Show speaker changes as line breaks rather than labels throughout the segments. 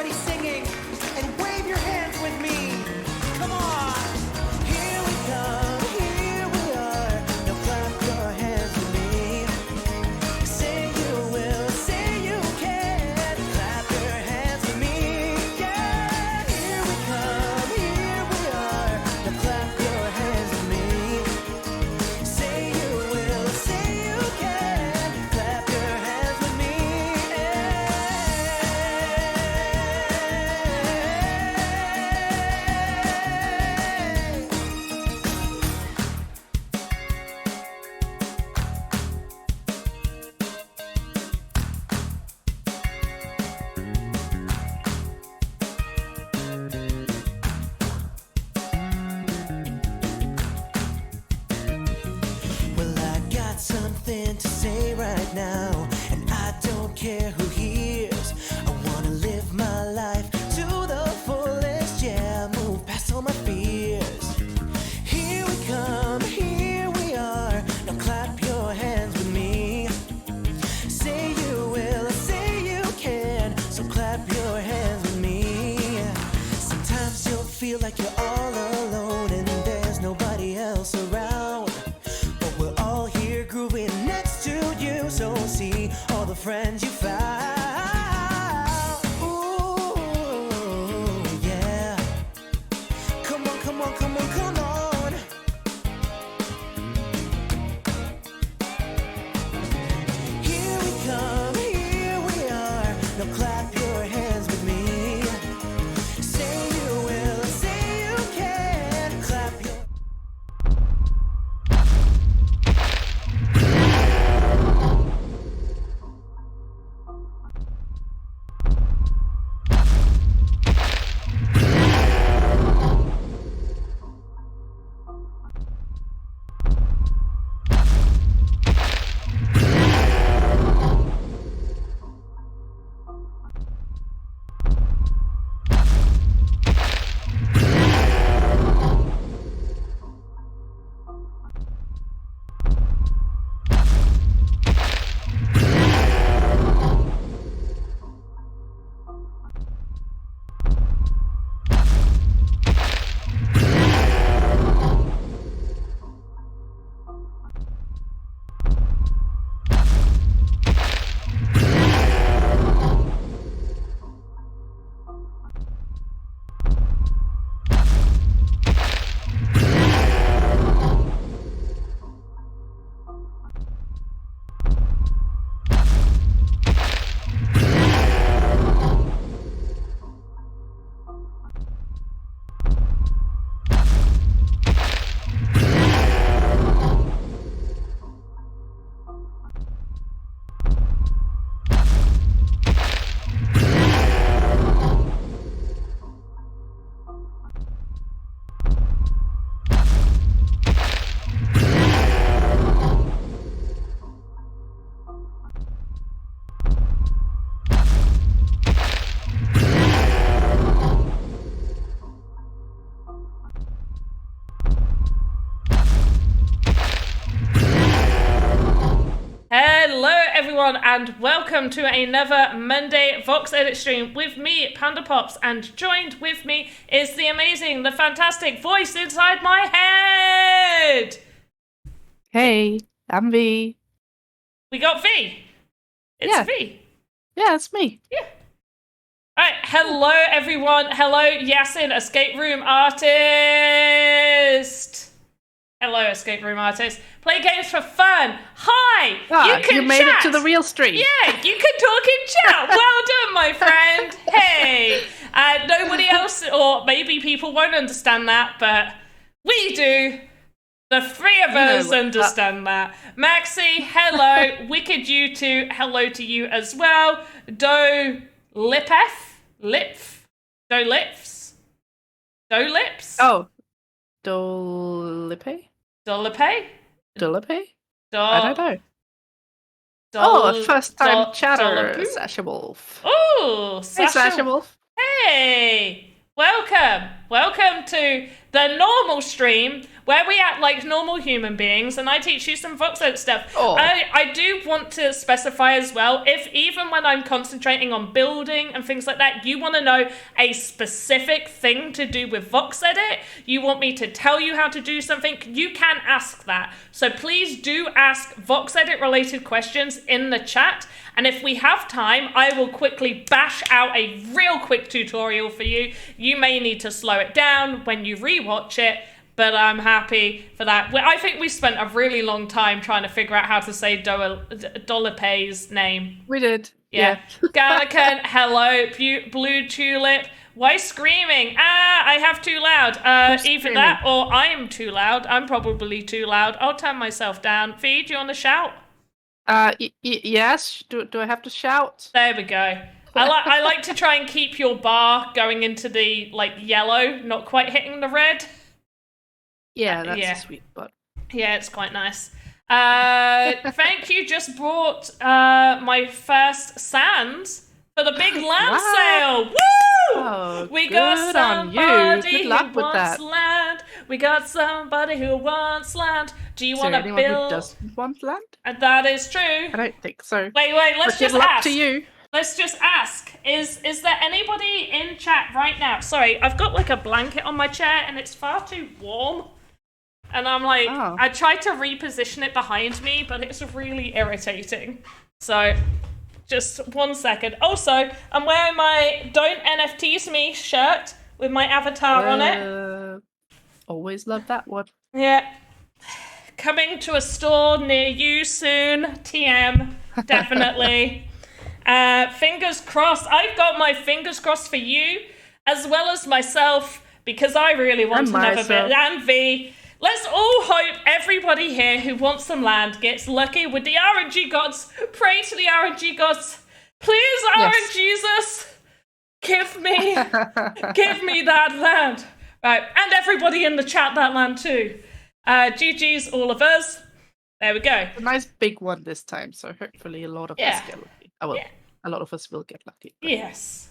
everybody singing and wave your hands with me. Come on. Here we come, here we are. Now clap your hands with me. Say you will, say you can. Clap your hands with me. Yeah, here we come, here we are. Now clap your hands with me. Say you will, say you can. Clap your hands with me. Well, I got something to say right now, and I don't care who hears. I wanna live my life to the fullest, yeah, move past all my fears. Here we come, here we are. Now clap your hands with me. Say you will, say you can. So clap your hands with me. Sometimes you'll feel like you're all alone and there's nobody else around. But we're all here grooving next to you. So see all the friends you found. Ooh, yeah. Come on, come on, come on, come on. Here we come, here we are. Now clap your hands with me. Say you will, say you can. Clap your
Hello everyone and welcome to another Monday VoxEdit stream with me, Panda Pops, and joined with me is the amazing, the fantastic voice inside my head!
Hey, I'm V.
We got V! It's
Yeah.
V!
Yeah, it's me.
Yeah. Alright, hello everyone, hello Yasin, escape room artist! Hello escape room artist. Play games for fun! Hi!
You made it to the real stream.
Yeah, you can talk in chat. Well done, my friend. Hey, nobody else, or maybe people won't understand that, but we do. The three of us understand that. Maxi, hello. Wicked you too. Hello to you as well. Do Lipeth, Lipf, Do Lips, Do Lips.
Oh, Dolipe?
Dolipe.
Dolipe? I don't know. A first-time chatter, Sasha Wolf.
Oh,
Hey, Sasha Wolf.
Hey! Welcome to the normal stream where we act like normal human beings and I teach you some VoxEdit stuff.
Oh.
I do want to specify as well, if even when I'm concentrating on building and things like that, you want to know a specific thing to do with VoxEdit, you want me to tell you how to do something, you can ask that. So please do ask VoxEdit related questions in the chat. And if we have time, I will quickly bash out a real quick tutorial for you. You may need to slow it down when you rewatch it, but I'm happy for that. I think we spent a really long time trying to figure out how to say Dolipe's name.
We did.
Yeah. Gallican, hello, Blue Tulip. Why screaming? I have too loud. Either that or I'm too loud. I'm probably too loud. I'll turn myself down. Vee, do you want to shout?
Yes. Do I have to shout?
There we go. I like to try and keep your bar going into the like yellow, not quite hitting the red.
Yeah, that's a sweet spot.
Yeah, it's quite nice. Thank you. Just brought my first sands for the big land sale. Woo!
Oh,
we got somebody
who
wants land. We got somebody who wants land. Do you want to build?
Who doesn't want land?
That is true.
I don't think so.
Wait. Let's just ask.
To you.
Let's just ask. Is there anybody in chat right now? Sorry, I've got like a blanket on my chair and it's far too warm. And I'm like, I tried to reposition it behind me, but it's really irritating. So, just 1 second. Also, I'm wearing my Don't NFTs Me shirt with my avatar on it.
Always love that one.
Yeah. Coming to a store near you soon. TM. Definitely. Fingers crossed. I've got my fingers crossed for you, as well as myself, because I really want to have a bit. And V. Let's all hope everybody here who wants some land gets lucky with the RNG gods. Pray to the RNG gods. Please, RNGesus, give me that land. Right, and everybody in the chat that land too. GG's all of us. There we go.
A nice big one this time, so hopefully a lot of us get lucky. A lot of us will get lucky. But...
Yes.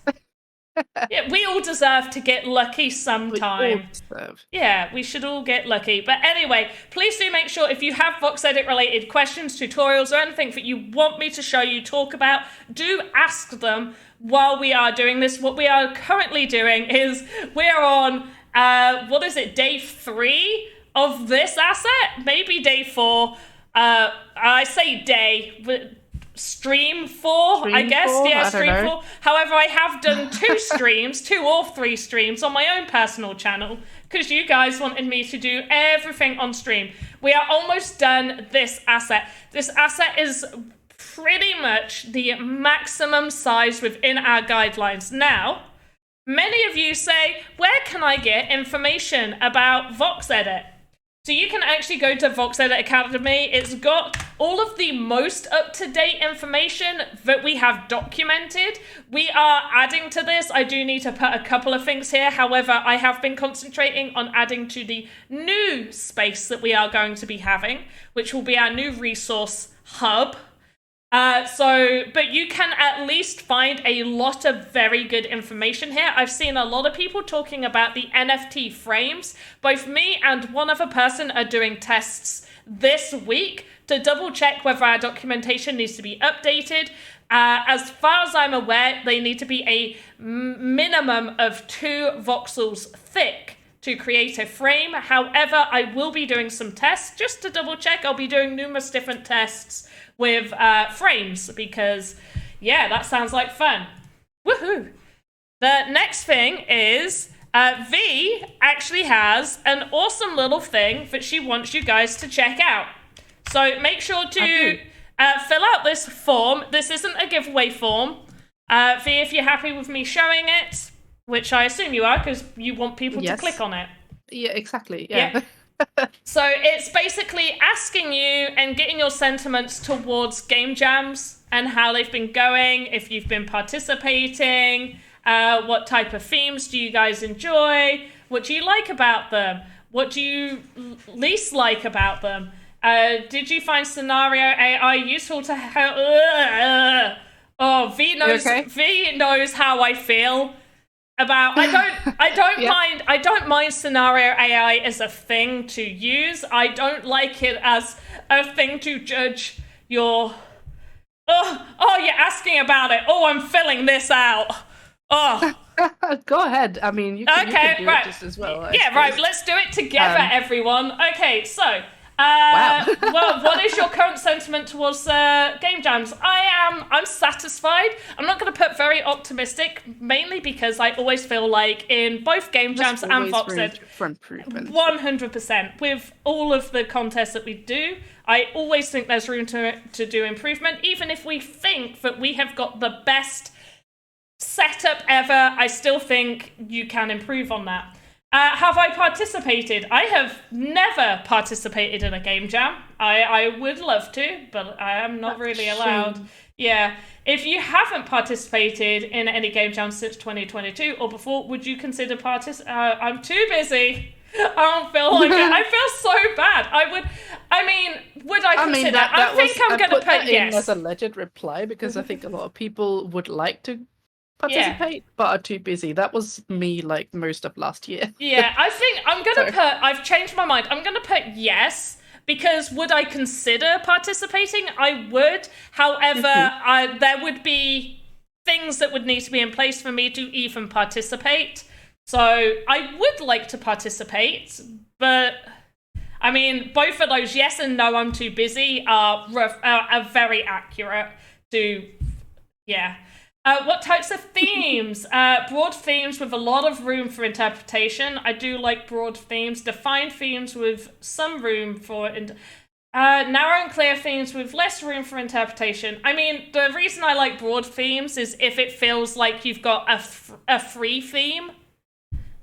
Yeah, we all deserve to get lucky sometime.
We all deserve.
Yeah, we should all get lucky. But anyway, please do make sure if you have VoxEdit related questions, tutorials, or anything that you want me to show you, talk about, do ask them while we are doing this. What we are currently doing is we're on, day 3 of this asset? Maybe day 4. I say day... Stream 4, I guess. Stream 4. However, I have done 2 streams, 2 or 3 streams on my own personal channel because you guys wanted me to do everything on stream. We are almost done this asset. This asset is pretty much the maximum size within our guidelines. Now, many of you say, where can I get information about VoxEdit? So you can actually go to VoxEdit Academy. It's got all of the most up-to-date information that we have documented. We are adding to this. I do need to put a couple of things here. However, I have been concentrating on adding to the new space that we are going to be having, which will be our new resource hub. But you can at least find a lot of very good information here. I've seen a lot of people talking about the NFT frames. Both me and one other person are doing tests this week to double check whether our documentation needs to be updated. As far as I'm aware, they need to be a minimum of 2 voxels thick to create a frame. However, I will be doing some tests just to double check. I'll be doing numerous different tests with frames because, yeah, that sounds like fun. Woohoo! The next thing is V actually has an awesome little thing that she wants you guys to check out. So make sure to fill out this form. This isn't a giveaway form. V, if you're happy with me showing it, which I assume you are because you want people to click on it.
Yeah, exactly. Yeah.
So it's basically asking you and getting your sentiments towards game jams and how they've been going, if you've been participating, what type of themes do you guys enjoy, what do you like about them, what do you least like about them, did you find scenario AI useful to help? V knows how I feel. about I don't mind scenario AI as a thing to use. I don't like it as a thing to judge your you're asking about it. Oh, I'm filling this out. Oh.
Go ahead. I mean, you can do it just as well.
Right. Let's do it together, everyone. Okay, so
wow.
well, what is your current sentiment towards game jams? I'm satisfied. I'm not going to put very optimistic, mainly because I always feel like in both game jams and VoxEdit, 100% with all of the contests that we do, I always think there's room to do improvement. Even if we think that we have got the best setup ever, I still think you can improve on that. Have I participated? I have never participated in a game jam. I would love to, but I am not really allowed. Yeah. If you haven't participated in any game jams since 2022 or before, would you consider I'm too busy. I don't feel like it. I feel so bad. Would I consider? I think I'm going to put yes.
As a legit reply, because I think a lot of people would like to participate, but are too busy. That was me like most of last year.
Yeah, I think I'm going to I've changed my mind. I'm going to put yes, because would I consider participating? I would. However, there would be things that would need to be in place for me to even participate. So I would like to participate, but I mean, both of those yes and no, I'm too busy, are very accurate to, yeah. What types of themes? Broad themes with a lot of room for interpretation. I do like broad themes. Defined themes with some room for... narrow and clear themes with less room for interpretation. I mean, the reason I like broad themes is if it feels like you've got a free theme.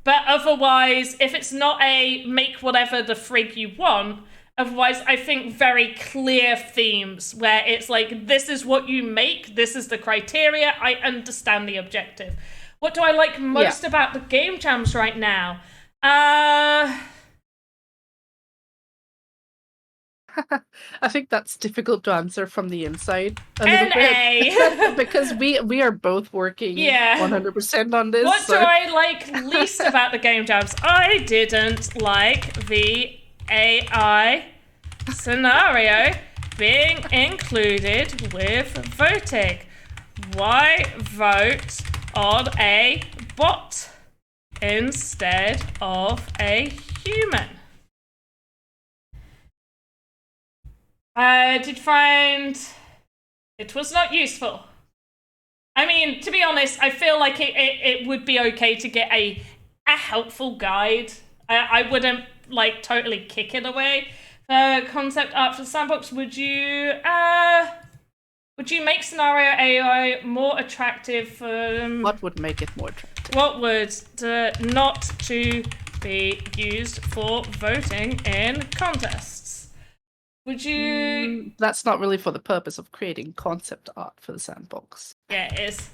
But otherwise, if it's not a make whatever the frig you want... Otherwise, I think very clear themes where it's like, this is what you make, this is the criteria, I understand the objective. What do I like most about the game jams right now?
I think that's difficult to answer from the inside a little bit. Because we are both working 100% on this.
What do I like least about the game jams? I didn't like the AI scenario being included with voting. Why vote on a bot instead of a human? I did find it was not useful. I mean, to be honest, I feel like it would be okay to get a helpful guide. I wouldn't like totally kick it away. Concept art for Sandbox, would you make scenario AI more attractive?
What would make it more attractive?
What would not to be used for voting in contests? Would you...
that's not really for the purpose of creating concept art for the Sandbox.
Yeah, it is.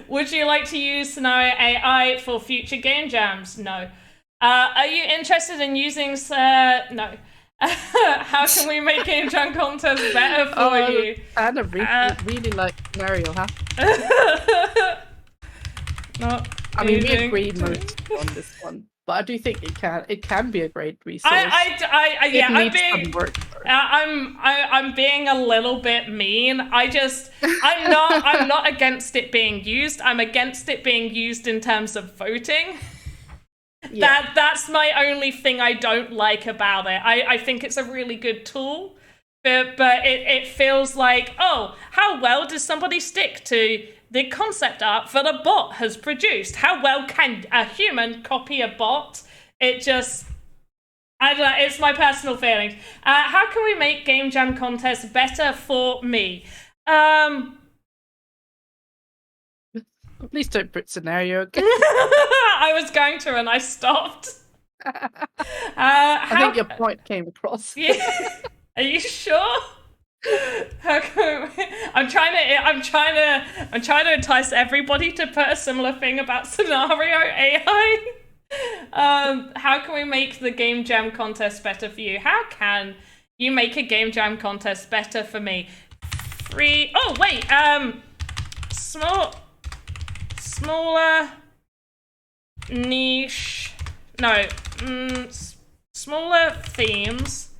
Would you like to use scenario AI for future game jams? No. Are you interested in using... no. How can we make game jam contests better for you?
Anna really like scenario, huh? I mean, we agreed most on this one, but I do think it can be a great resource.
I'm being a little bit mean. I'm not against it being used. I'm against it being used in terms of voting. Yeah. That's my only thing I don't like about it. I think it's a really good tool, but it feels like, oh, how well does somebody stick to the concept art that a bot has produced? How well can a human copy a bot? It just... I don't know, it's my personal feelings. How can we make game jam contests better for me?
Please don't put scenario.
I was going to and I stopped.
I think your point came across.
Yeah. Are you sure? I'm trying to entice everybody to put a similar thing about scenario AI. How can we make the game jam contest better for you? How can you make a game jam contest better for me? Small smaller niche, smaller themes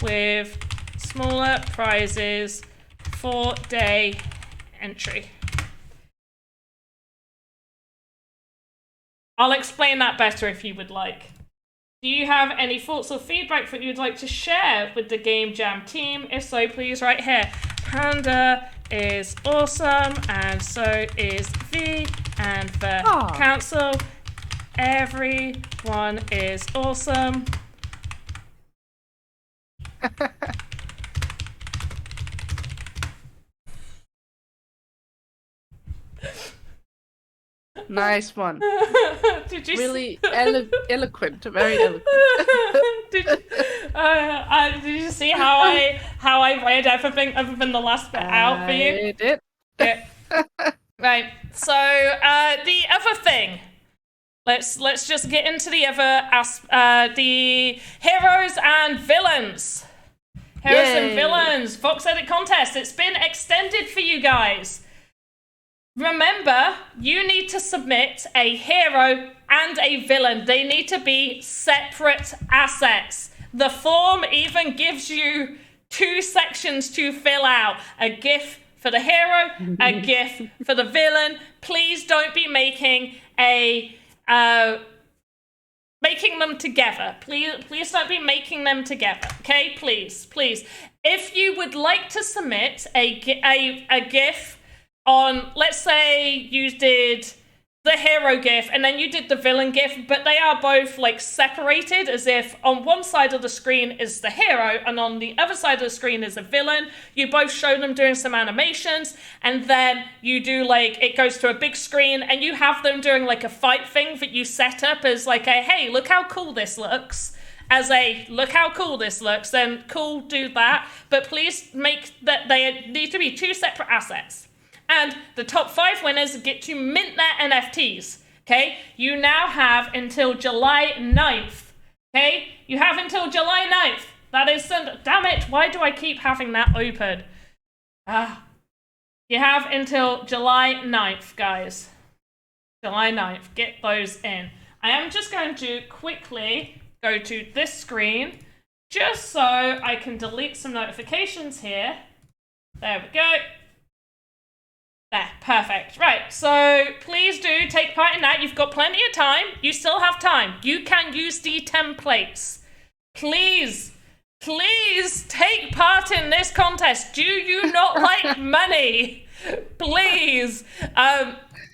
with smaller prizes for day entry. I'll explain that better if you would like. Do you have any thoughts or feedback that you'd like to share with the Game Jam team? If so, please right here. Panda is awesome, and so is V, and the council. Everyone is awesome.
Nice one.
Did you
really eloquent, very eloquent.
Did you see how I read everything other than the last bit out for you?
I did.
Yeah. Right. So the other thing. Let's just get into the other the heroes and villains. Heroes and villains VoxEdit contest. It's been extended for you guys. Remember, you need to submit a hero and a villain. They need to be separate assets. The form even gives you 2 sections to fill out. A GIF for the hero, a GIF for the villain. Please don't be making making them together. Please don't be making them together. Okay, please. If you would like to submit a GIF on, let's say you did the hero GIF and then you did the villain GIF, but they are both like separated, as if on one side of the screen is the hero and on the other side of the screen is a villain. You both show them doing some animations, and then you do like, it goes to a big screen and you have them doing like a fight thing that you set up as like a, hey, look how cool this looks. As a, look how cool this looks, then cool, do that. But please make that, they need to be 2 separate assets. And the top 5 winners get to mint their NFTs, okay? You now have until July 9th, okay? You have until July 9th. That is Sunday. Damn it, why do I keep having that open? You have until July 9th, guys. July 9th, get those in. I am just going to quickly go to this screen, just so I can delete some notifications here. There we go. There, perfect. Right, so please do take part in that. You've got plenty of time. You still have time. You can use the templates. Please take part in this contest. Do you not like money? Please.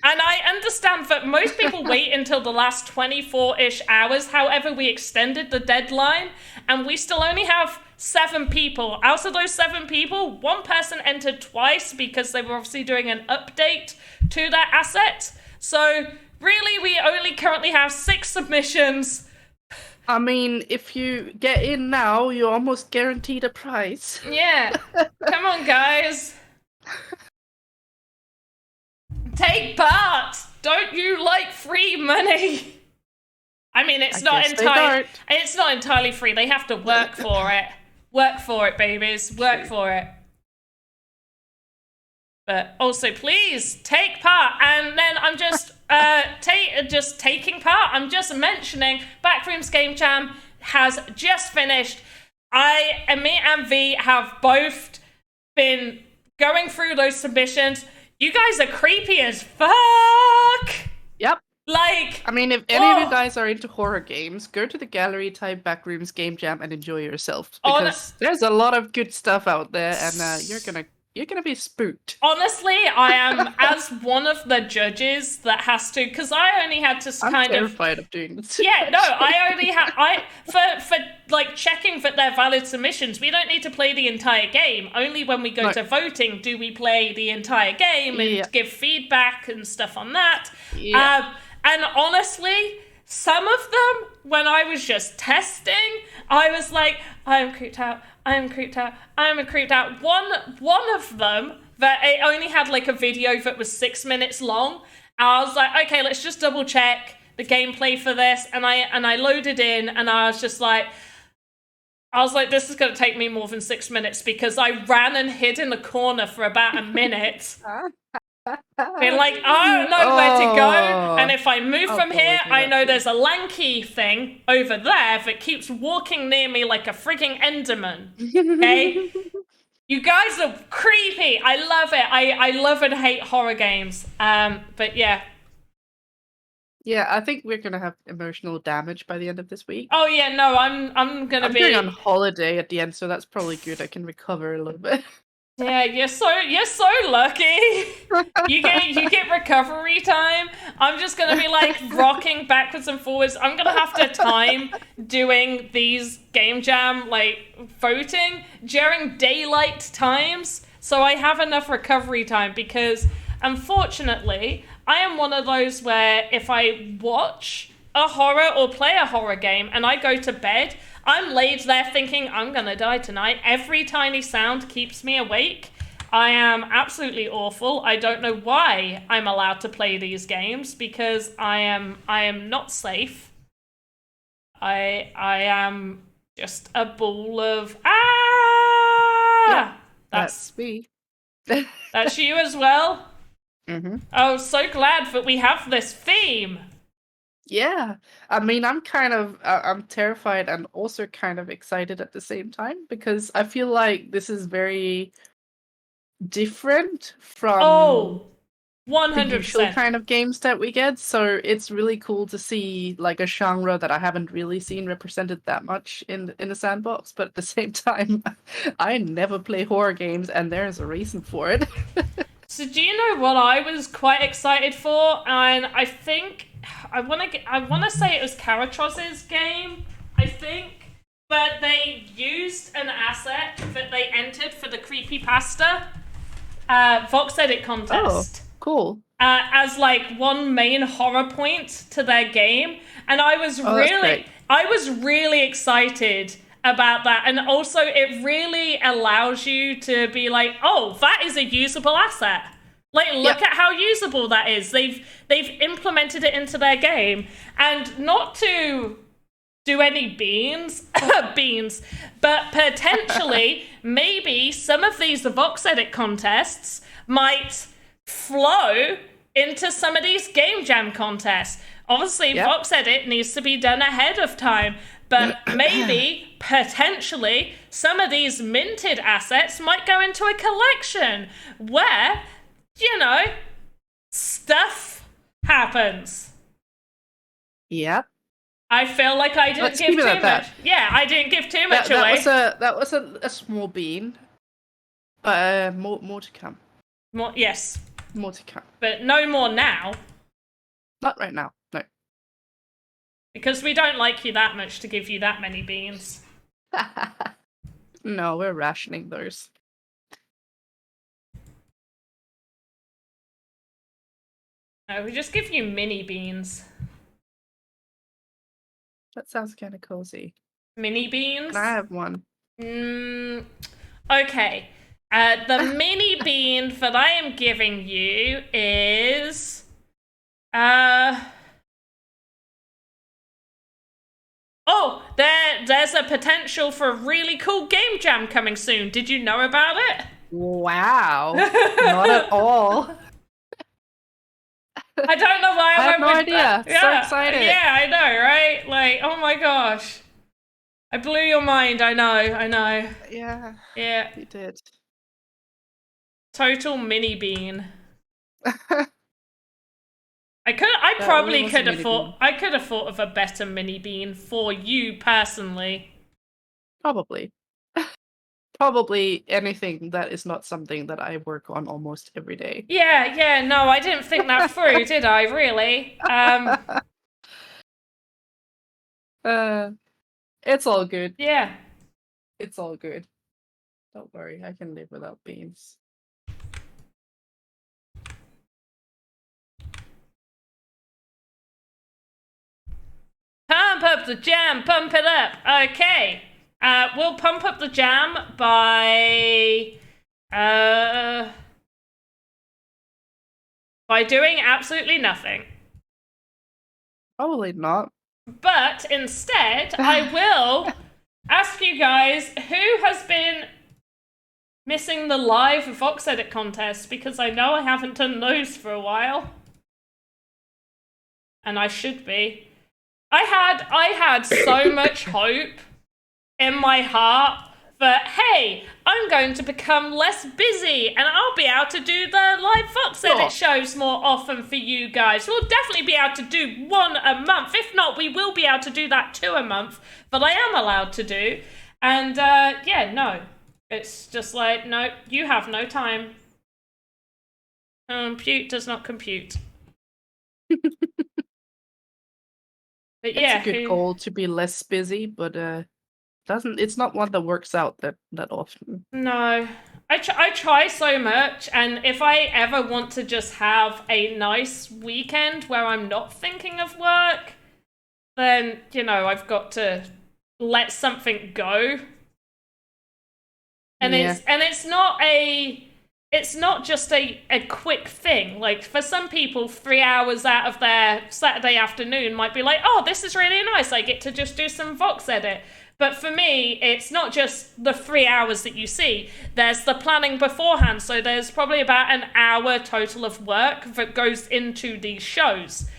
And I understand that most people wait until the last 24-ish hours. However, we extended the deadline and we still only have 7 people. Out of those 7 people, 1 person entered twice because they were obviously doing an update to their asset. So really, we only currently have 6 submissions.
I mean, if you get in now, you're almost guaranteed a prize.
Yeah. Come on, guys. Take part. Don't you like free money? I mean, it's not entirely free. They have to work for it. Work for it, babies. Work for it. But also, please take part. And then I'm just taking part. I'm just mentioning Backrooms Game Jam has just finished. Me and V have both been going through those submissions. You guys are creepy as fuck.
Yep.
Like,
I mean, if any of you guys are into horror games, go to the gallery, type Backrooms Game Jam, and enjoy yourself, because there's a lot of good stuff out there, and you're gonna be spooked.
Honestly, I am, as one of the judges that has to, because I only had to
I'm terrified of doing this.
Yeah, no, I only had for like checking that they're valid submissions. We don't need to play the entire game. Only when we go to voting do we play the entire game and give feedback and stuff on that. Yeah. And honestly, some of them, when I was just testing, I was like, I am creeped out. I am creeped out. I am creeped out. One of them, that it only had like a video that was 6 minutes long. I was like, okay, let's just double check the gameplay for this. And I loaded in, and I was like, this is going to take me more than 6 minutes, because I ran and hid in the corner for about a minute. Being like, I don't know where to go, and if I move from here, I know there's a lanky thing over there that keeps walking near me like a frigging Enderman. Okay? You guys are creepy. I love it. I love and hate horror games. But yeah.
Yeah, I think we're gonna have emotional damage by the end of this week.
Oh yeah, no, I'm gonna be
going on holiday at the end, so that's probably good. I can recover a little bit.
Yeah, you're so lucky. You get recovery time. I'm just gonna be like rocking backwards and forwards. I'm gonna have to time doing these game jam like voting during daylight times, so I have enough recovery time, because unfortunately I am one of those where if I watch a horror or play a horror game and I go to bed, I'm laid there thinking I'm gonna die tonight. Every tiny sound keeps me awake. I am absolutely awful. I don't know why I'm allowed to play these games, because I am not safe. I am just a ball of
Yeah, that's me.
That's you as well.
Mm-hmm.
Oh, so glad that we have this theme.
Yeah, I mean, I'm terrified and also kind of excited at the same time, because I feel like this is very different from
100%.
the usual kind of games that we get. So it's really cool to see like a genre that I haven't really seen represented that much in the Sandbox. But at the same time, I never play horror games, and there's a reason for it.
So do you know what I was quite excited for? And I think I want to say it was Karatros's game, I think, but they used an asset that they entered for the creepypasta VoxEdit contest.
Oh, cool.
As like one main horror point to their game, and I was really excited about that. And also it really allows you to be like, oh, that is a usable asset. Like, look at how usable that is. They've implemented it into their game. And not to do any beans, but potentially maybe some of these VoxEdit contests might flow into some of these game jam contests. Obviously, VoxEdit needs to be done ahead of time, but maybe, potentially, some of these minted assets might go into a collection where, you know, stuff happens.
Yep.
I feel like I didn't give too much. Yeah, I didn't give too much away.
That was a small bean, but more to come.
Yes.
More to come.
But no more now.
Not right now, no.
Because we don't like you that much to give you that many beans.
No, we're rationing those.
No, we just give you mini beans.
That sounds kind of cozy.
Mini beans?
I have one.
Okay. The mini bean that I am giving you is... Oh, there's a potential for a really cool game jam coming soon. Did you know about it?
Wow. Not at all.
I don't know why I
have no idea.
Yeah,
so excited.
Yeah, I know, right? Like, oh my gosh. I blew your mind, I know.
Yeah.
Yeah.
You did.
Total mini bean. I could have thought of a better mini bean for you personally.
Probably. Probably anything that is not something that I work on almost every day.
Yeah, no, I didn't think that through, did I, really?
It's all good.
Yeah.
It's all good. Don't worry, I can live without beans.
Pump up the jam, pump it up. Okay. We'll pump up the jam by doing absolutely nothing.
Probably not.
But instead, I will ask you guys who has been missing the live VoxEdit contests because I know I haven't done those for a while. And I should be. I had so much hope in my heart that, hey, I'm going to become less busy and I'll be able to do the live VoxEdit shows more often for you guys. We'll definitely be able to do 1 a month. If not, we will be able to do that 2 a month, but I am allowed to do. And yeah, no. It's just like, no, you have no time. Compute does not compute. But yeah,
it's a good goal to be less busy, but it's not one that works out that often.
No, I try so much, and if I ever want to just have a nice weekend where I'm not thinking of work, then, you know, I've got to let something go. And it's not just a quick thing. Like, for some people, 3 hours out of their Saturday afternoon might be like, oh, this is really nice, I get to just do some VoxEdit. But for me, it's not just the 3 hours that you see. There's the planning beforehand. So there's probably about an hour total of work that goes into these shows,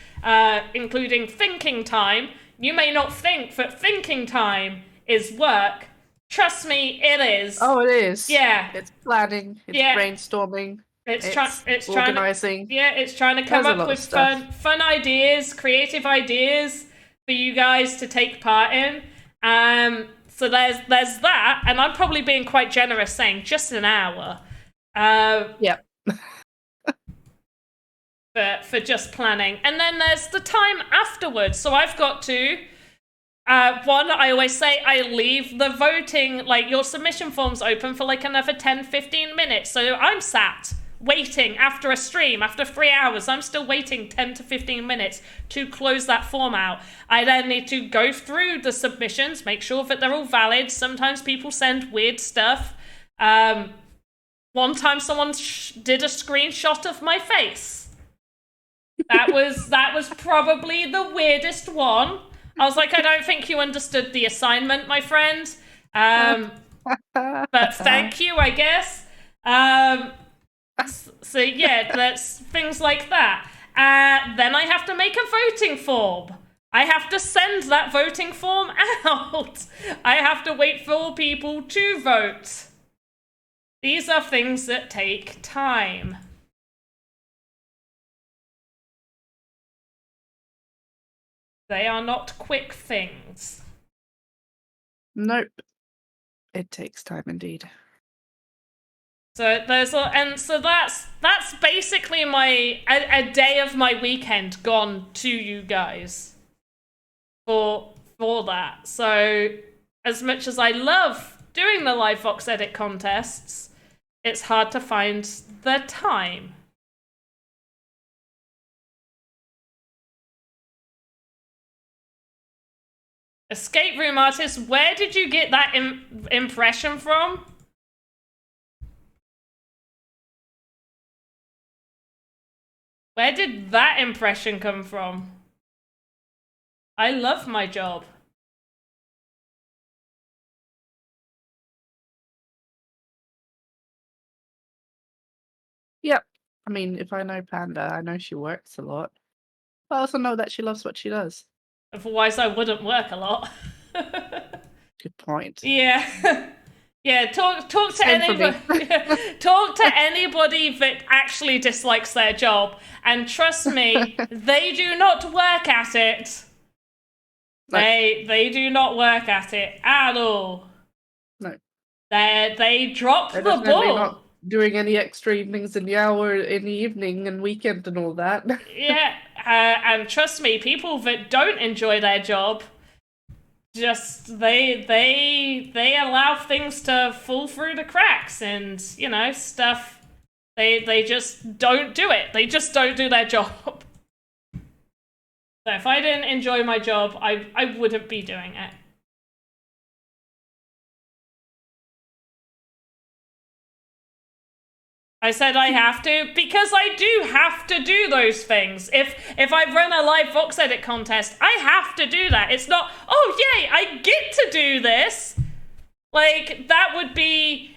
including thinking time. You may not think that thinking time is work. Trust me, it is.
Oh, it is.
Yeah.
It's planning. It's brainstorming.
It's
organizing.
It's trying to come up with fun ideas, creative ideas for you guys to take part in. So there's that, and I'm probably being quite generous saying just an hour.
Yeah.
for just planning. And then there's the time afterwards. So I've got to I always say I leave the voting, like your submission forms open for like another 10-15 minutes. So I'm sat waiting after a stream, after 3 hours, I'm still waiting 10 to 15 minutes to close that form out. I then need to go through the submissions, make sure that they're all valid. Sometimes people send weird stuff. One time someone did a screenshot of my face. That was probably the weirdest one. I was like, I don't think you understood the assignment, my friend. But thank you, I guess. So yeah, that's things like that. Then I have to make a voting form. I have to send that voting form out. I have to wait for people to vote. These are things that take time. They are not quick things.
Nope. It takes time indeed.
So that's basically a day of my weekend gone to you guys for that. So as much as I love doing the live VoxEdit contests, it's hard to find the time. Escape room artist, where did you get that impression from? Where did that impression come from? I love my job.
Yep. I mean, if I know Panda, I know she works a lot. I also know that she loves what she does.
Otherwise, I wouldn't work a lot.
Good point.
Yeah. Yeah, talk to anybody. Talk to anybody that actually dislikes their job, and trust me, they do not work at it. No. They do not work at it at all.
No.
They drop the ball.
Not doing any extra evenings in the hour in the evening and weekend and all that.
Yeah, and trust me, people that don't enjoy their job, just they allow things to fall through the cracks, and you know, stuff. They just don't do it. They just don't do their job. So if I didn't enjoy my job, I wouldn't be doing it. I said I have to because I do have to do those things. If I run a live VoxEdit contest, I have to do that. It's not, oh yay, I get to do this. Like, that would be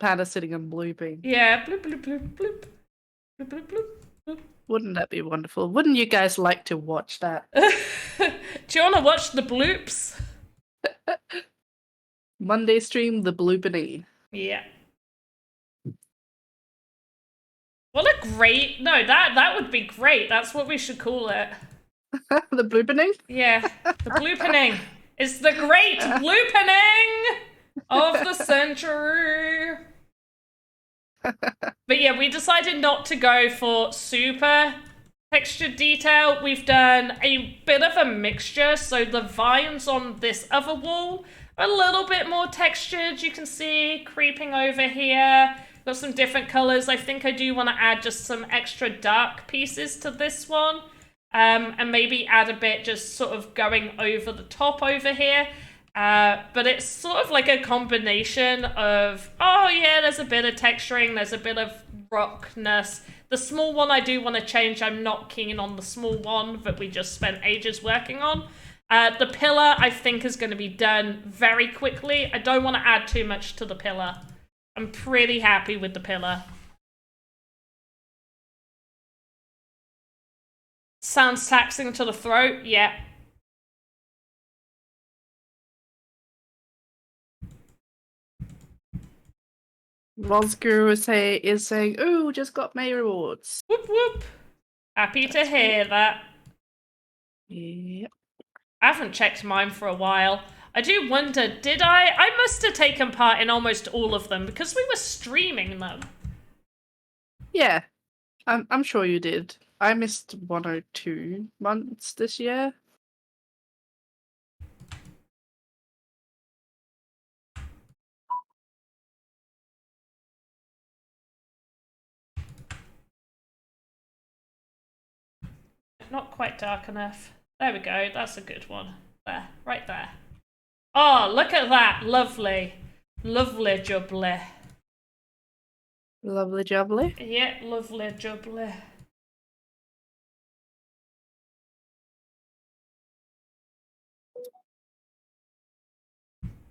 panda sitting and blooping.
Yeah, bloop, bloop, bloop, bloop. Bloop, bloop, bloop, bloop.
Wouldn't that be wonderful? Wouldn't you guys like to watch that?
Do you want to watch the bloops?
Monday stream, the blooping.
Yeah. What a great... No, that would be great. That's what we should call it.
The blooping?
Yeah, the bloopening. It's the great bloopening of the century. But yeah, we decided not to go for super textured detail. We've done a bit of a mixture. So the vines on this other wall are a little bit more textured. You can see creeping over here. Got some different colors. I think I do want to add just some extra dark pieces to this one. And maybe add a bit just sort of going over the top over here. But it's sort of like a combination of, oh yeah, there's a bit of texturing, there's a bit of rockness. The small one I do want to change. I'm not keen on the small one that we just spent ages working on. The pillar I think is going to be done very quickly. I don't want to add too much to the pillar. I'm pretty happy with the pillar. Sounds taxing to the throat, yeah.
Mozguru is saying, "Ooh, just got May rewards."
Whoop whoop. Happy to hear that.
Yep.
I haven't checked mine for a while. I do wonder, did I? I must have taken part in almost all of them because we were streaming them.
Yeah, I'm sure you did. I missed 1 or 2 months this year.
Not quite dark enough. There we go. That's a good one. There. Right there. Oh, look at that. Lovely. Lovely jubbly.
Lovely jubbly.
Yeah, lovely jubbly.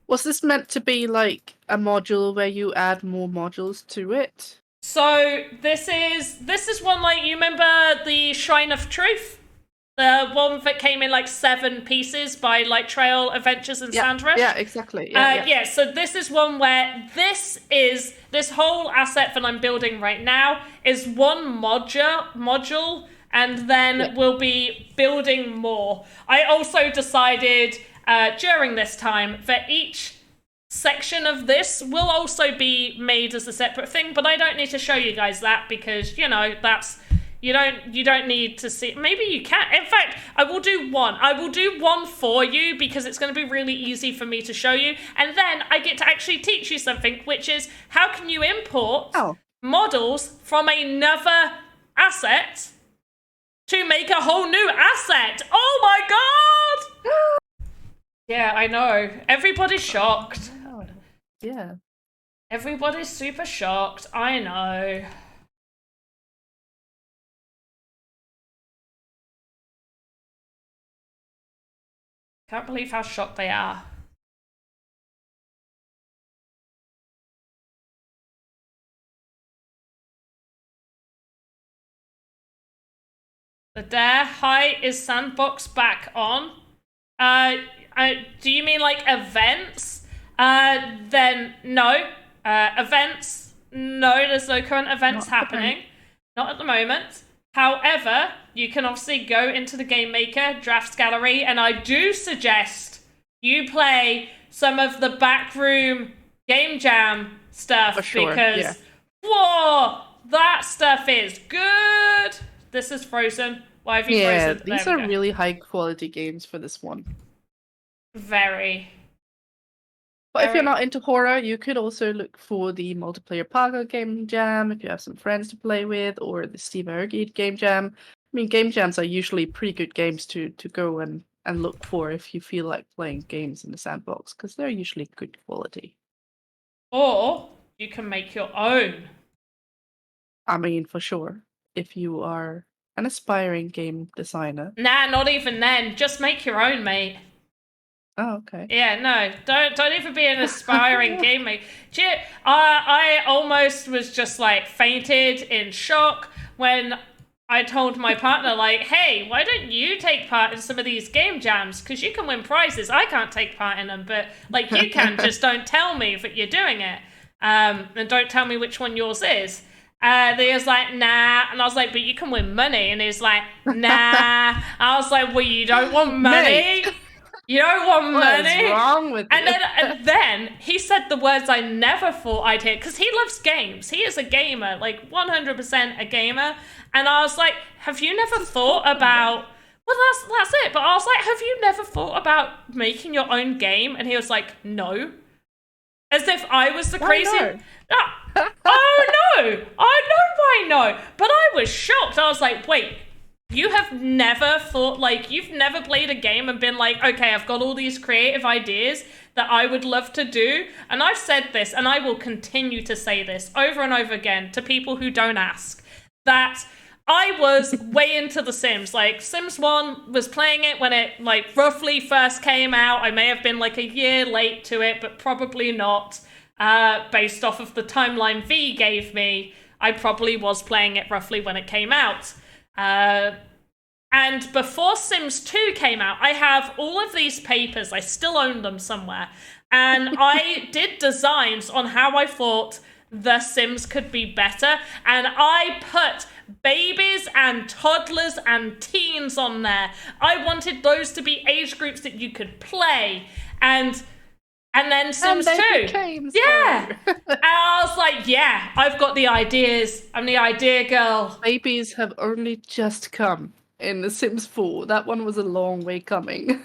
Was this meant to be like a module where you add more modules to it?
So this is one like, you remember the Shrine of Truth? The one that came in like 7 pieces by like Trail Adventures and Sandrush?
Yeah, exactly. Yeah.
So this is one where this whole asset that I'm building right now is one module, and then we'll be building more. I also decided during this time that each section of this will also be made as a separate thing, but I don't need to show you guys that because, you know, that's... You don't need to see. Maybe you can. In fact, I will do one. I will do one for you because it's going to be really easy for me to show you. And then I get to actually teach you something, which is how can you import models from another asset to make a whole new asset. Oh my god! Yeah, I know. Everybody's shocked.
Yeah.
Everybody's super shocked. I know. Can't believe how shocked they are. The dare. Hi, is Sandbox back on? Do you mean like events? Then no. Events? No, there's no current events happening. Not at the moment. However, you can obviously go into the Game Maker Drafts Gallery, and I do suggest you play some of the backroom Game Jam stuff because, whoa, that stuff is good. This is frozen. Why have you frozen?
Yeah, these are really high quality games for this one.
Very.
But if you're not into horror, you could also look for the multiplayer Pago Game Jam if you have some friends to play with, or the Steve Aoki Game Jam. I mean, game jams are usually pretty good games to go and look for if you feel like playing games in the sandbox, because they're usually good quality.
Or you can make your own.
I mean, for sure. If you are an aspiring game designer.
Nah, not even then. Just make your own, mate.
Oh, okay.
Yeah, no, don't even be an aspiring game maker. I almost was just like fainted in shock when I told my partner, like, hey, why don't you take part in some of these game jams? Because you can win prizes. I can't take part in them, but like you can. Just don't tell me that you're doing it, and don't tell me which one yours is. He was like, nah. And I was like, but you can win money. And he was like, nah. I was like, well, you don't want money? You don't want money?
What is wrong with you?
And then he said the words I never thought I'd hear, because he loves games. He is a gamer, like 100% a gamer. And I was like, have you never thought about... Well, that's it. But I was like, have you never thought about making your own game? And he was like, no. As if I was the crazy...
No?
Oh, no. I know why no. But I was shocked. I was like, wait, you have never thought, like, you've never played a game and been like, okay, I've got all these creative ideas that I would love to do. And I've said this, and I will continue to say this over and over again to people who don't ask, that I was way into The Sims. Like, Sims 1 was playing it when it, like, roughly first came out. I may have been, like, a year late to it, but probably not. Based off of the timeline V gave me, I probably was playing it roughly when it came out. And before Sims 2 came out, I have all of these papers. I still own them somewhere. And I did designs on how I thought The Sims could be better. And I put babies and toddlers and teens on there. I wanted those to be age groups that you could play. And then Sims 2. Yeah. And I was like, yeah, I've got the ideas. I'm the idea girl.
Babies have only just come in The Sims 4. That one was a long way coming.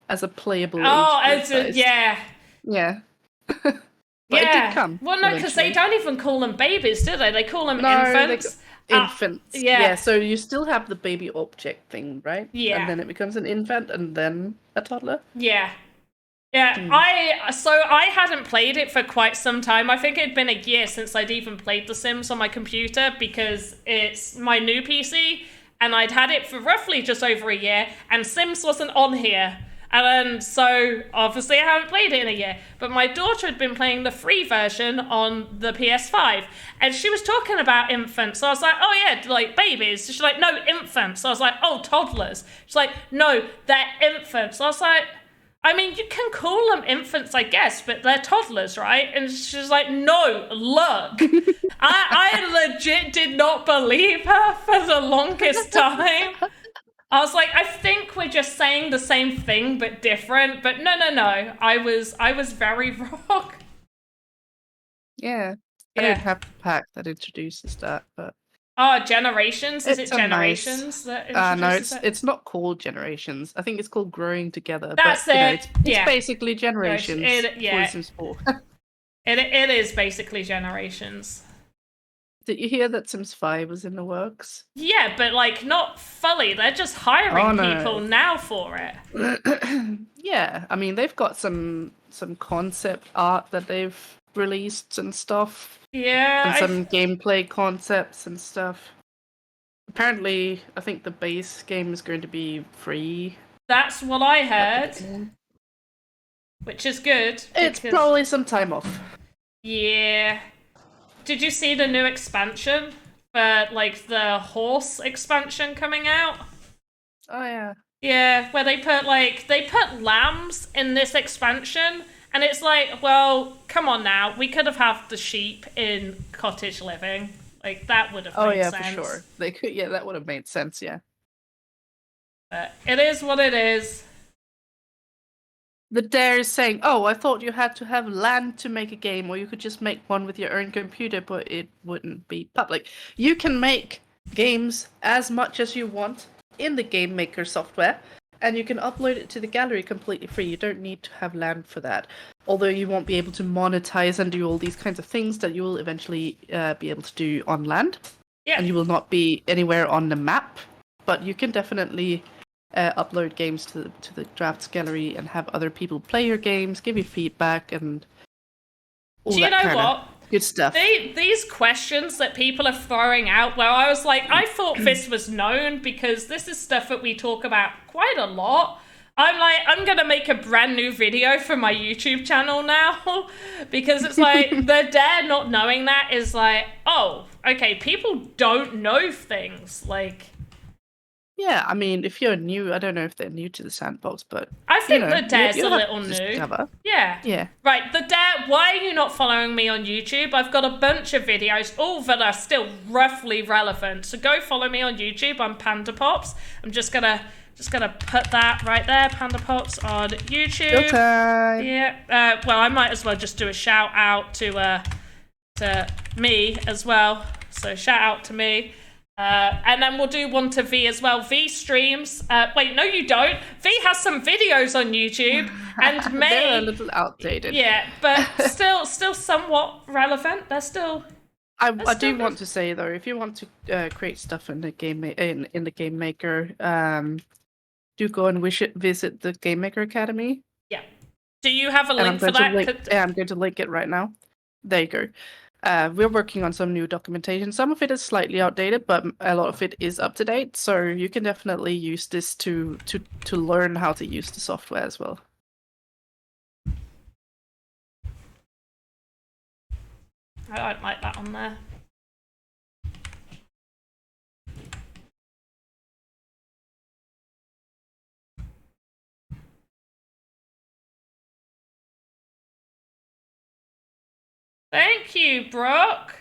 As a playable age group.
Yeah.
Yeah. But
yeah.
it did come.
Well, no, because they don't even call them babies, do they? They call them infants.
Infants.
Yeah.
So you still have the baby object thing, right?
Yeah.
And then it becomes an infant and then a toddler?
Yeah. Yeah, I hadn't played it for quite some time. I think it'd been a year since I'd even played The Sims on my computer, because it's my new PC, and I'd had it for roughly just over a year, and Sims wasn't on here. And so, obviously, I haven't played it in a year. But my daughter had been playing the free version on the PS5, and she was talking about infants. So I was like, oh yeah, like babies. She's like, no, infants. So I was like, oh, toddlers. She's like, no, they're infants. So I was like, I mean, you can call them infants, I guess, but they're toddlers, right? And she's like, no, look. I legit did not believe her for the longest time. I was like, I think we're just saying the same thing, but different. But no. I was very wrong.
Yeah. I don't have the pack that introduces that, but...
Oh, Generations? Is it
It's a
Generations that
no,
introduces it?
it's not called Generations. I think it's called Growing Together.
That's
but,
it.
It's basically Generations.
Yeah.
For Sims 4.
It is basically Generations.
Did you hear that Sims 5 was in the works?
Yeah, but like not fully. They're just hiring people now for it.
Yeah, I mean they've got some concept art that they've released and stuff.
Yeah.
And some gameplay concepts and stuff. Apparently, I think the base game is going to be free.
That's what I heard. Which is good.
It's probably some time off.
Yeah. Did you see the new expansion? For, like, the horse expansion coming out?
Oh, yeah.
Yeah, where they put lambs in this expansion. And it's like, well, come on now. We could have had the sheep in cottage living. Like, that would have made sense. Oh, yeah,
for sure. They could, yeah, that would have made sense, yeah.
But it is what it is.
The Dare is saying, oh, I thought you had to have land to make a game, or you could just make one with your own computer, but it wouldn't be public. You can make games as much as you want in the Game Maker software, and you can upload it to the gallery completely free. You don't need to have land for that. Although you won't be able to monetize and do all these kinds of things that you will eventually be able to do on land. Yeah. And you will not be anywhere on the map. But you can definitely upload games to the drafts gallery and have other people play your games, give you feedback, and all
do you
that
know what?
Good stuff.
These questions that people are throwing out, where I was like, I thought this was known because this is stuff that we talk about quite a lot. I'm gonna make a brand new video for my YouTube channel now because it's like the dare not knowing that is like, oh, okay, people don't know things. Like,
Yeah, I mean, if you're new, I don't know if they're new to the sandbox, but
I think the
you
dare's a
have
little
to
new.
discover.
Yeah.
Yeah.
Right, the dare. Why are you not following me on YouTube? I've got a bunch of videos, all that are still roughly relevant. So go follow me on YouTube. I'm Panda Pops. I'm just gonna put that right there, Panda Pops on YouTube.
Go time.
Yeah. Well, I might as well just do a shout out to me as well. So shout out to me. And then we'll do one to V as well. V streams. Wait, no, you don't. V has some videos on YouTube, and May.
They're a little outdated.
Yeah, but still somewhat relevant. They're still.
I do want to say though, if you want to create stuff in the game in the Game Maker, do go and visit the Game Maker Academy.
Yeah. Do you have a link for that?
Yeah, I'm going to link it right now. There you go. We're working on some new documentation. Some of it is slightly outdated, but a lot of it is up to date. So you can definitely use this to learn how to use the software as well.
I don't like that on there. Thank you, Brock.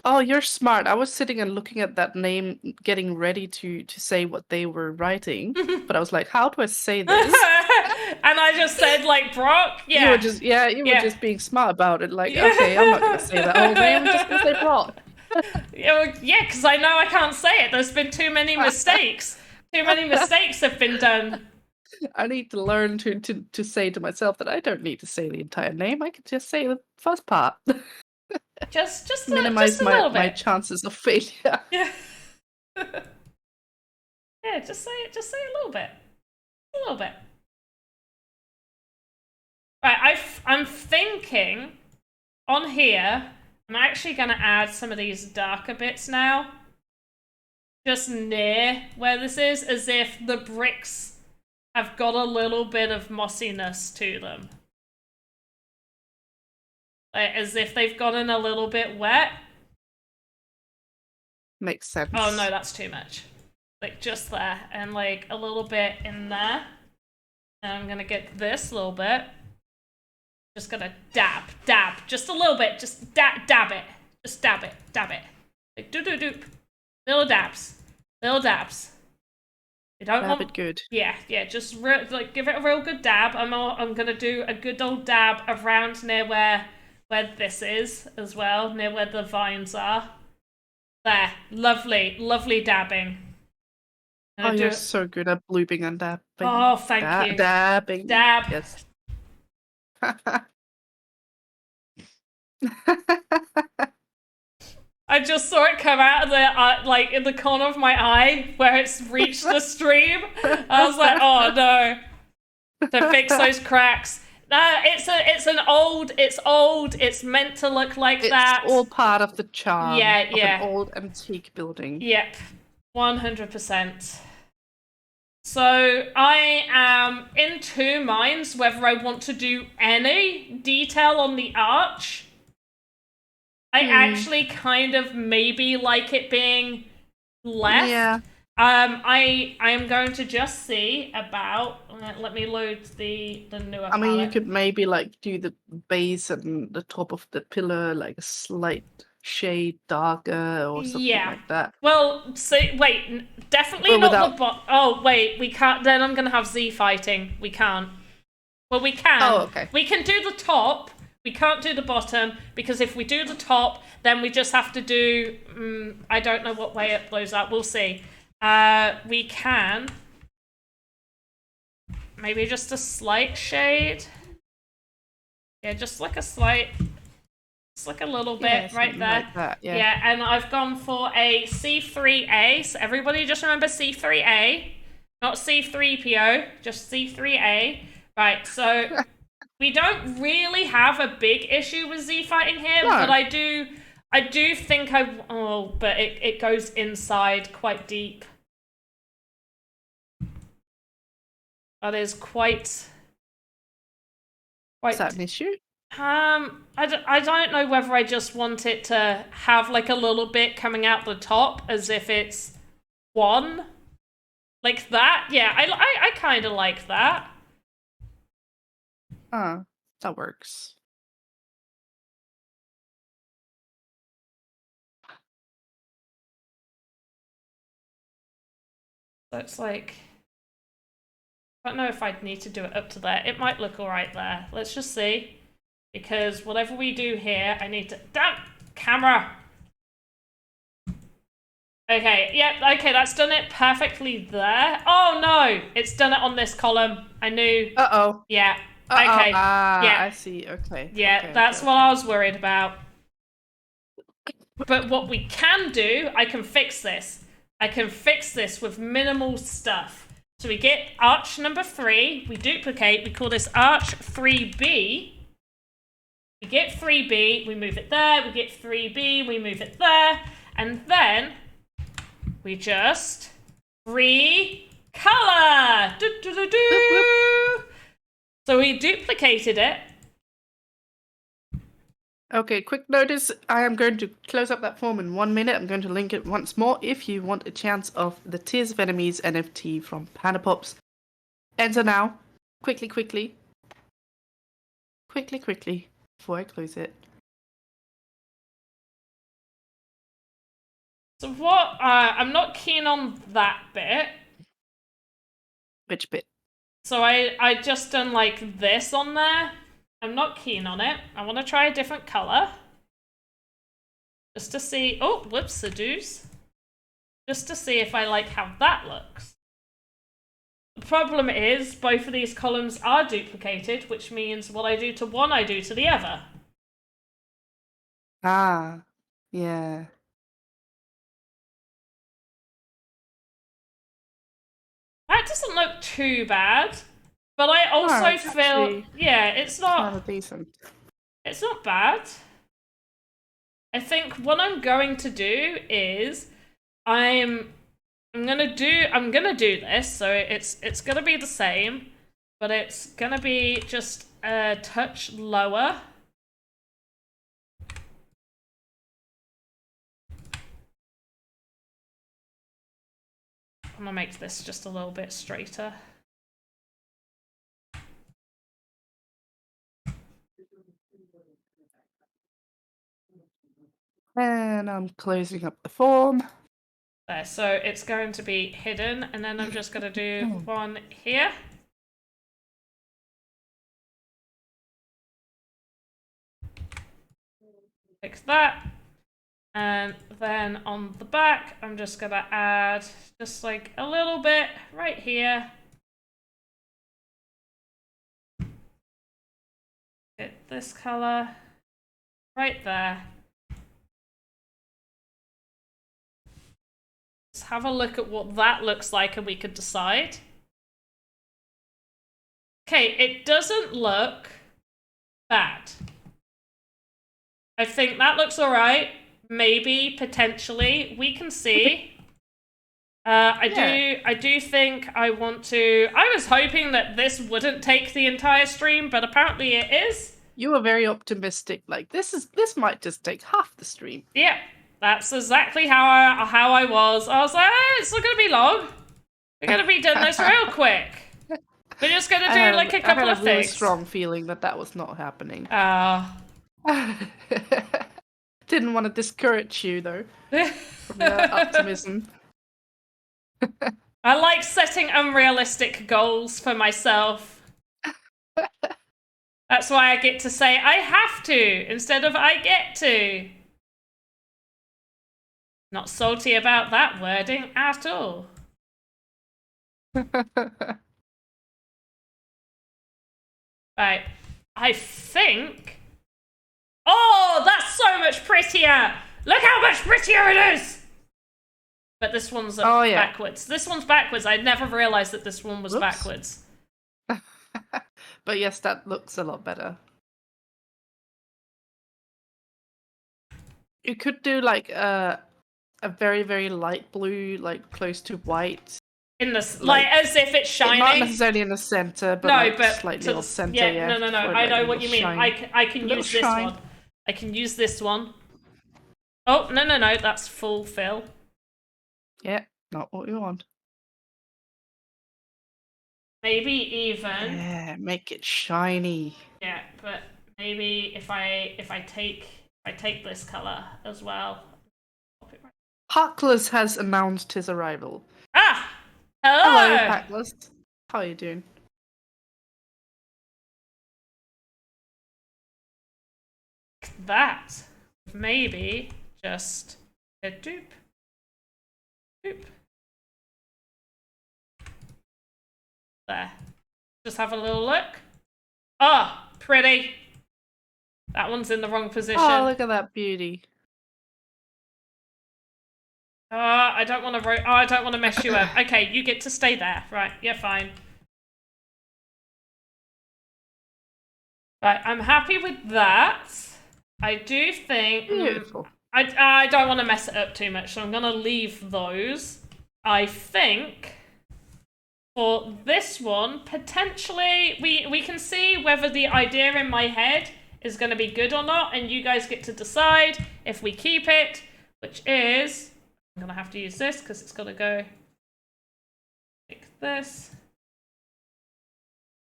Oh, you're smart. I was sitting and looking at that name, getting ready to say what they were writing, but I was like, how do I say this?
And I just said like Brock. Yeah.
You were just being smart about it. Like, okay, I'm not gonna say that whole name. I'm just gonna say Brock.
Yeah, because I know I can't say it. There's been too many mistakes. Too many mistakes have been done.
I need to learn to say to myself that I don't need to say the entire name. I can just say the first part.
Just
minimize
just a little bit.
my chances of failure.
Yeah. Yeah, just say it. Just say a little bit. A little bit. Right, I'm thinking on here. I'm actually going to add some of these darker bits now, just near where this is, as if the bricks have got a little bit of mossiness to them. Like, as if they've gotten a little bit wet.
Makes sense.
Oh no, that's too much. Like just there, and like a little bit in there. And I'm gonna get this little bit. Just gonna dab, just a little bit, just dab it. Just dab it. Like doop. Little dabs. You don't
Dab
want
it good.
Yeah, just like give it a real good dab. I'm gonna do a good old dab around near where this is as well, near where the vines are. There, lovely dabbing.
Oh, you're so good at blooping and dabbing.
Oh, thank you.
Dabbing.
Dab.
Yes.
I just saw it come out of the like in the corner of my eye where it's reached the stream. I was like, oh no, to fix those cracks. It's old. It's meant to look like that.
It's all part of the charm. Of
an
old antique building.
Yep, 100%. So I am in two minds whether I want to do any detail on the arch. I actually kind of maybe like it being left.
Yeah.
I am going to just see about. Let me load the newer.
I mean,
palette.
you could maybe like do the base and the top of the pillar like a slight shade darker or something like that.
Well, definitely
Or
not
without...
the bot. Oh wait, we can't. Then I'm gonna have Z fighting. We can't. Well, we can.
Oh, okay.
We can do the top. We can't do the bottom because if we do the top, then we just have to do. I don't know what way it blows up. We'll see. We can. Maybe just a slight shade. Yeah, just like a slight. It's like a little bit right there.
Like that, yeah.
Yeah, and I've gone for a C3A. So everybody just remember C3A, not C3PO, just C3A. Right, so we don't really have a big issue with Z fighting here, but I do think but it goes inside quite deep. That is quite.
Is that an issue?
I don't know whether I just want it to have like a little bit coming out the top as if it's one. Like that? Yeah, I kind of like that.
That works.
So it's like, I don't know if I'd need to do it up to there. It might look alright there. Let's just see. Because whatever we do here, I need to... Damn! Camera! Okay, yep, okay, that's done it perfectly there. Oh no! It's done it on this column. I knew.
Uh-oh.
Yeah.
Uh-oh.
Okay.
Yeah.
I
see. Okay.
Yeah,
okay,
that's
okay,
what I was worried about. But what we can do, I can fix this. I can fix this with minimal stuff. So we get arch number 3, we duplicate, we call this arch 3B. We get 3B, we move it there, we get 3B, we move it there, and then we just recolor. So we duplicated it.
Okay, quick notice. I am going to close up that form in 1 minute. I'm going to link it once more if you want a chance of the Tears of Enemies NFT from Panda Pops. Enter now. Quickly, quickly. Quickly, quickly. Before I close it.
So what, I'm not keen on that bit.
Which bit?
So I just done like this on there. I'm not keen on it. I want to try a different color. Just to see, oh, whoops, seduce. Just to see if I like how that looks. The problem is both of these columns are duplicated, which means what I do to one, I do to the other.
Ah, yeah.
That doesn't look too bad. But I also feel, yeah, it's not
decent.
It's not bad. I think what I'm going to do is I'm gonna do this, so it's gonna be the same, but it's gonna be just a touch lower. I'm gonna make this just a little bit straighter.
And I'm closing up the form.
There, so it's going to be hidden, and then I'm just gonna do one here. Fix that. And then on the back, I'm just gonna add just like a little bit right here. Get this color right there. Let's have a look at what that looks like and we could decide. Okay, it doesn't look bad. I think that looks alright. Maybe, potentially, we can see. I do think I want to... I was hoping that this wouldn't take the entire stream, but apparently it is.
You were very optimistic. Like, this might just take half the stream.
Yeah, that's exactly how I was. I was like, it's not going to be long. We're going to be doing this real quick. We're just going to do like a couple of things. I had a really
strong feeling that was not happening. Didn't want to discourage you, though, from your optimism.
I like setting unrealistic goals for myself. That's why I get to say I have to instead of I get to. Not salty about that wording at all. Right. I think... Oh, that's so much prettier! Look how much prettier it is! But this one's backwards. This one's backwards. I never realized that this one was backwards.
But yes, that looks a lot better. You could do like a very, very light blue, like close to white,
In the like as if it's shining.
Not necessarily in the center, but
no,
like
but
slightly off center.
yeah, no.
for,
I
like,
know
a
what you
little
mean.
shine.
I can
Little
use this
shine.
one. I can use this one. Oh no, that's full fill.
Yeah, not what we want.
Maybe even.
Yeah, make it shiny.
Yeah, but maybe if I take this color as well.
Hawkless has announced his arrival.
Ah! Hello!
Hello, Hawkless. How are you doing?
That. Maybe just a dupe. Dupe. There. Just have a little look. Ah, pretty. That one's in the wrong position.
Oh, look at that beauty.
I don't want to. I don't want to mess you up. Okay, you get to stay there. Right, you're fine. Right, I'm happy with that. I do think.
Beautiful.
I don't want to mess it up too much, so I'm gonna leave those. I think for this one, potentially we can see whether the idea in my head is going to be good or not, and you guys get to decide if we keep it, which is I'm gonna have to use this because it's gotta go like this,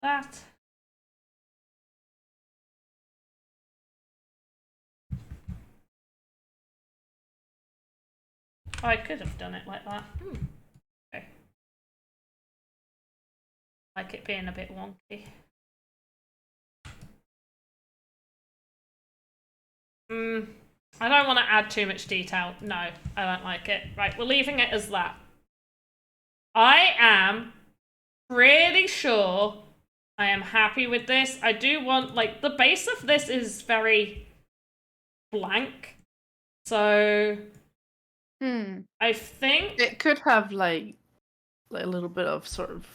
that. Oh, I could have done it like that. Okay. Like it being a bit wonky. I don't want to add too much detail. No, I don't like it. Right, we're leaving it as that. I am pretty sure I am happy with this. I do want, like, the base of this is very blank. So I think
it could have like a little bit of sort of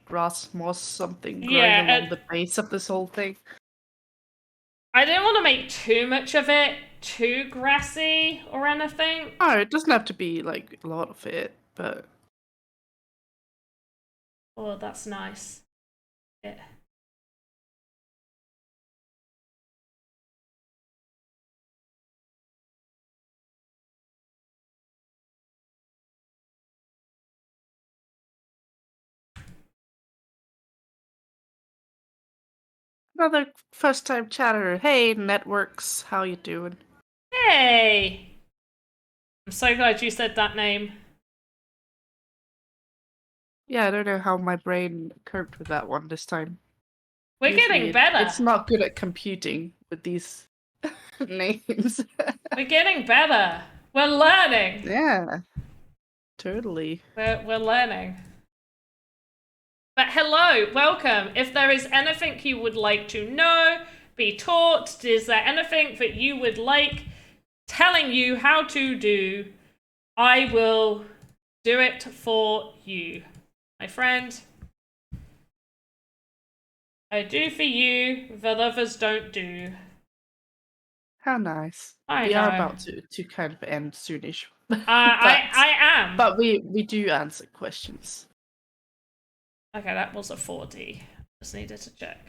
grass, moss, something growing along the base of this whole thing.
I didn't want to make too much of it too grassy or anything.
Oh, it doesn't have to be like a lot of it, but
oh, that's nice. Yeah.
another first-time chatter. Hey, Networks, how you doing?
Hey! I'm so glad you said that name.
Yeah, I don't know how my brain coped with that one this time.
We're getting better.
It's not good at computing with these names.
We're getting better. We're learning.
Yeah, totally.
We're learning. But hello, welcome. If there is anything you would like to know, be taught, is there anything that you would like telling you how to do, I will do it for you, my friend. I do for you that others don't do.
How nice.
We
are about to kind of end soonish.
I am.
But we do answer questions.
Okay, that was a 4D. Just needed to check.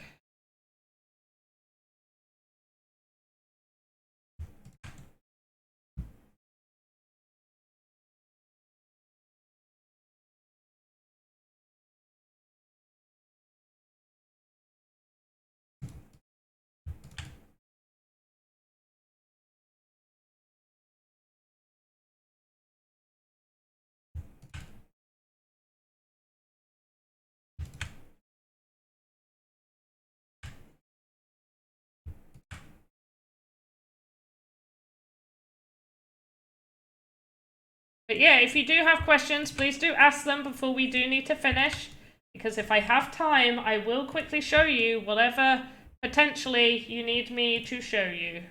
But yeah, if you do have questions, please do ask them before we do need to finish. Because if I have time, I will quickly show you whatever potentially you need me to show you.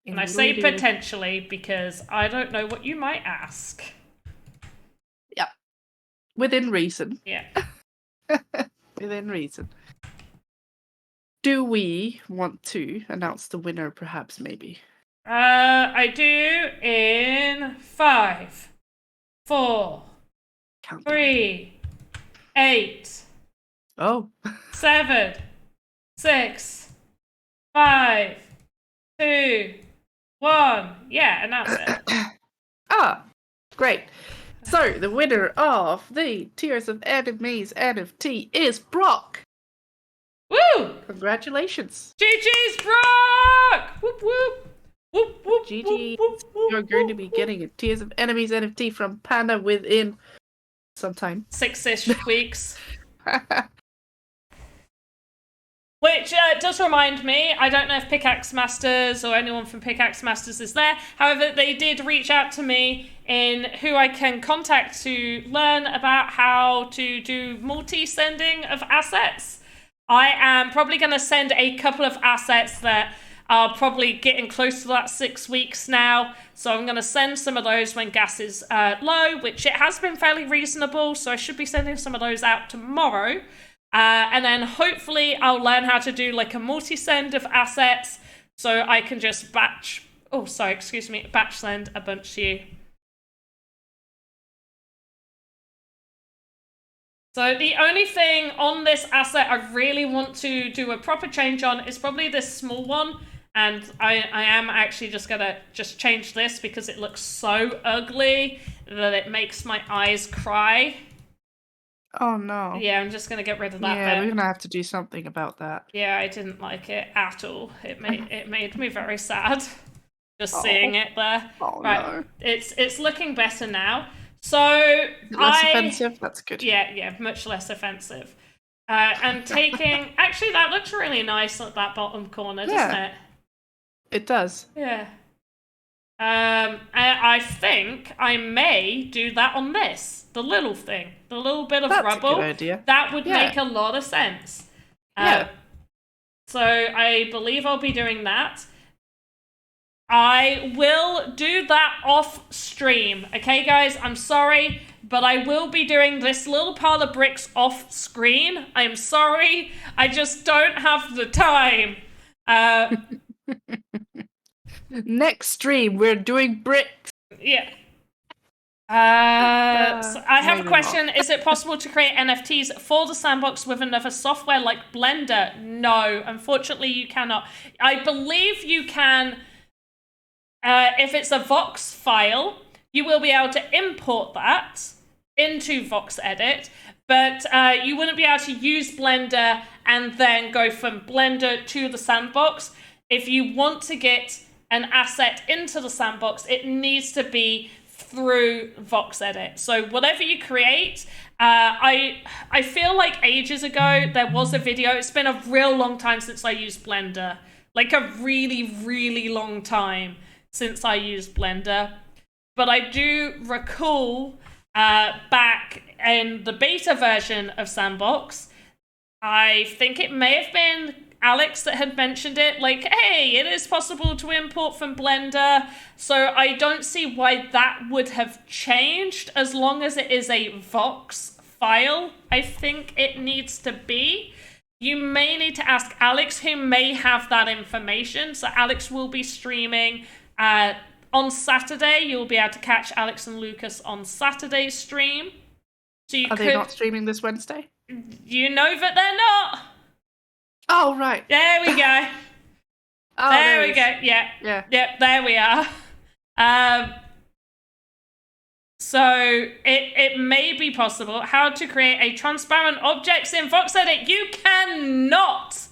And I say potentially because I don't know what you might ask.
Yeah. Within reason.
Yeah.
Within reason. Do we want to announce the winner, perhaps, maybe?
I do in 5, 4,
Countdown.
3, 8,
Oh.
7, 6, 5, 2, 1. Yeah, and that's it.
Ah, great. So the winner of the Tears of Enemies NFT is Brock.
Woo!
Congratulations.
GG's Brock! Whoop whoop. Whoop whoop.
GG.
Whoop, whoop,
You're going to
whoop,
be
whoop.
getting a Tears of Enemies NFT from Panda within some time.
6-ish weeks. Which does remind me, I don't know if Pickaxe Masters or anyone from Pickaxe Masters is there. However, they did reach out to me in who I can contact to learn about how to do multi-sending of assets. I am probably going to send a couple of assets that are probably getting close to that 6 weeks now. So I'm going to send some of those when gas is low, which it has been fairly reasonable. So I should be sending some of those out tomorrow. And then hopefully I'll learn how to do like a multi-send of assets so I can just batch send a bunch to you. So the only thing on this asset I really want to do a proper change on is probably this small one. And I am actually just gonna change this because it looks so ugly that it makes my eyes cry.
Oh no.
Yeah, I'm just gonna get rid of that
Yeah,
bit.
we're gonna have to do something about that.
Yeah, I didn't like it at all. It made me very sad just seeing it there.
Oh
Right,
no.
it's looking better now. So
Less offensive? That's good.
Yeah, much less offensive. And taking actually that looks really nice at that bottom corner, doesn't it?
It does.
Yeah. I think I may do that on this, the little thing, the little bit of
That's
rubble.
a good idea.
That would
Yeah.
make a lot of sense.
Yeah.
So I believe I'll be doing that. I will do that off stream. Okay, guys, I'm sorry, but I will be doing this little pile of bricks off screen. I'm sorry. I just don't have the time.
Next stream, we're doing bricks.
Yeah. So I have a
maybe
question. Is it possible to create NFTs for the Sandbox with another software like Blender? No, unfortunately you cannot. I believe you can, if it's a Vox file, you will be able to import that into VoxEdit, but you wouldn't be able to use Blender and then go from Blender to the Sandbox. If you want to get an asset into the Sandbox, it needs to be through VoxEdit. So whatever you create, I feel like ages ago there was a video. It's been a real long time since I used Blender, like a really, really long time since I used Blender. But I do recall back in the beta version of Sandbox, I think it may have been Alex that had mentioned it, like, hey, it is possible to import from Blender. So I don't see why that would have changed as long as it is a Vox file. I think it needs to be. You may need to ask Alex, who may have that information. So Alex will be streaming on Saturday. You'll be able to catch Alex and Lucas on Saturday's stream. So you
Are they not streaming this Wednesday?
You know that they're not.
Oh, right.
There we go.
Oh,
there we
it
go.
is.
Yeah.
Yeah.
Yep, there we are. So it may be possible how to create a transparent objects in VoxEdit. You cannot.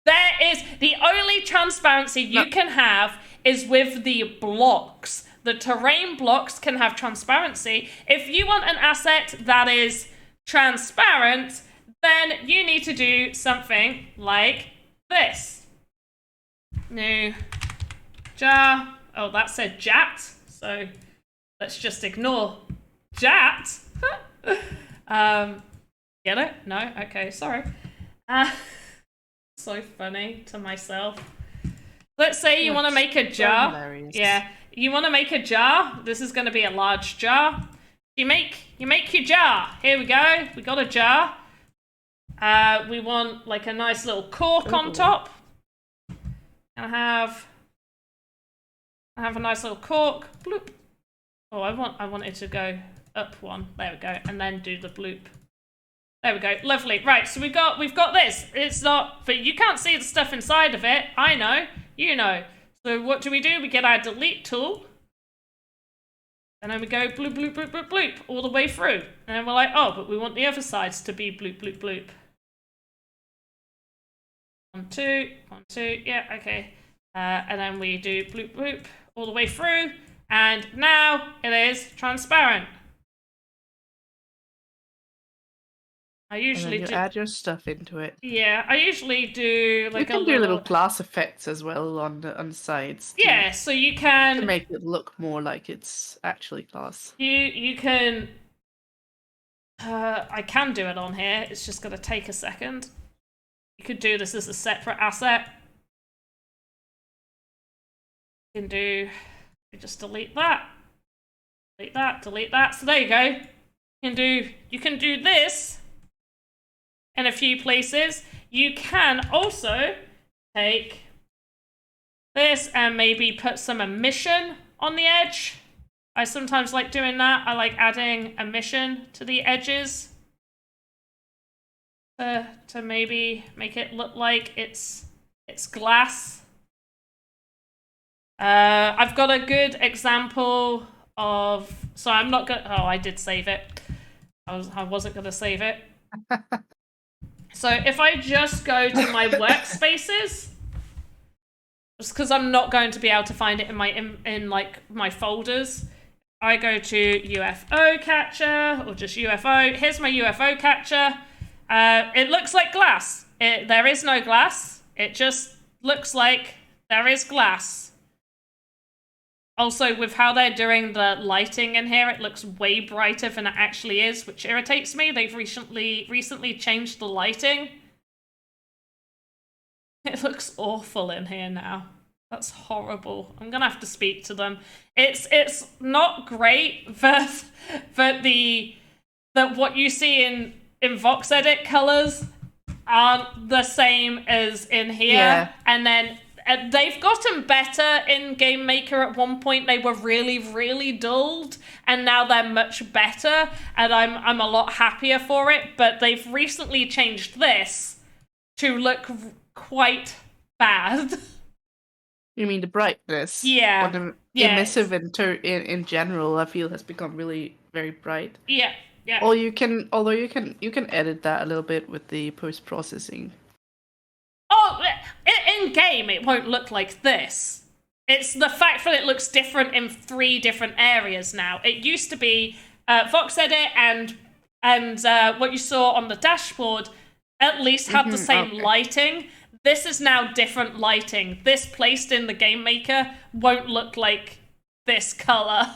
There is the only transparency you can have is with the blocks. The terrain blocks can have transparency. If you want an asset that is transparent, then you need to do something like this. New jar. Oh, that said jat. So let's just ignore jat. Get it? No? Okay, sorry. So funny to myself. Let's say you want to make a jar.
Hilarious.
Yeah. You want to make a jar. This is going to be a large jar. You make your jar. Here we go. We got a jar. We want like a nice little cork on top. I have a nice little cork. Bloop. Oh, I want it to go up one. There we go. And then do the bloop. There we go. Lovely. Right, so we've got this. It's not, but you can't see the stuff inside of it. I know. You know. So what do? We get our delete tool. And then we go bloop, bloop, bloop, bloop, bloop all the way through. And then we're like, oh, but we want the other sides to be bloop, bloop, bloop. 1, 2, 1, 2. Yeah, okay. And then we do bloop, bloop all the way through. And now it is transparent. I usually
and then you add your stuff into it.
Yeah, I usually do like
you can do little glass effects as well on the sides.
Yeah, so you can
to make it look more like it's actually glass.
You can. I can do it on here. It's just gonna take a second. You could do this as a separate asset. You can do. You just delete that. Delete that. Delete that. So there you go. You can do this. In a few places. You can also take this and maybe put some emission on the edge. I sometimes like doing that. I like adding emission to the edges to maybe make it look like it's glass. I've got a good example of. So I'm not gonna. Oh, I did save it. I wasn't gonna save it. So if I just go to my workspaces, just because I'm not going to be able to find it in like my folders, I go to UFO catcher or just UFO. Here's my UFO catcher. It looks like glass. There is no glass. It just looks like there is glass. Also, with how they're doing the lighting in here, it looks way brighter than it actually is, which irritates me. They've recently changed the lighting. It looks awful in here now. That's horrible. I'm gonna have to speak to them. It's not great that what you see in VoxEdit colors aren't the same as in here,
yeah.
And then. They've gotten better in Game Maker. At one point they were really, really dulled, and now they're much better, and I'm a lot happier for it, but they've recently changed this to look quite bad.
You mean the brightness?
Yeah.
Or the emissive in general, I feel has become really very bright.
Yeah, yeah.
Although you can edit that a little bit with the post-processing.
Oh, in game, it won't look like this. It's the fact that it looks different in 3 different areas now. It used to be VoxEdit and what you saw on the dashboard at least had the same lighting. This is now different lighting. This placed in the Game Maker won't look like this color.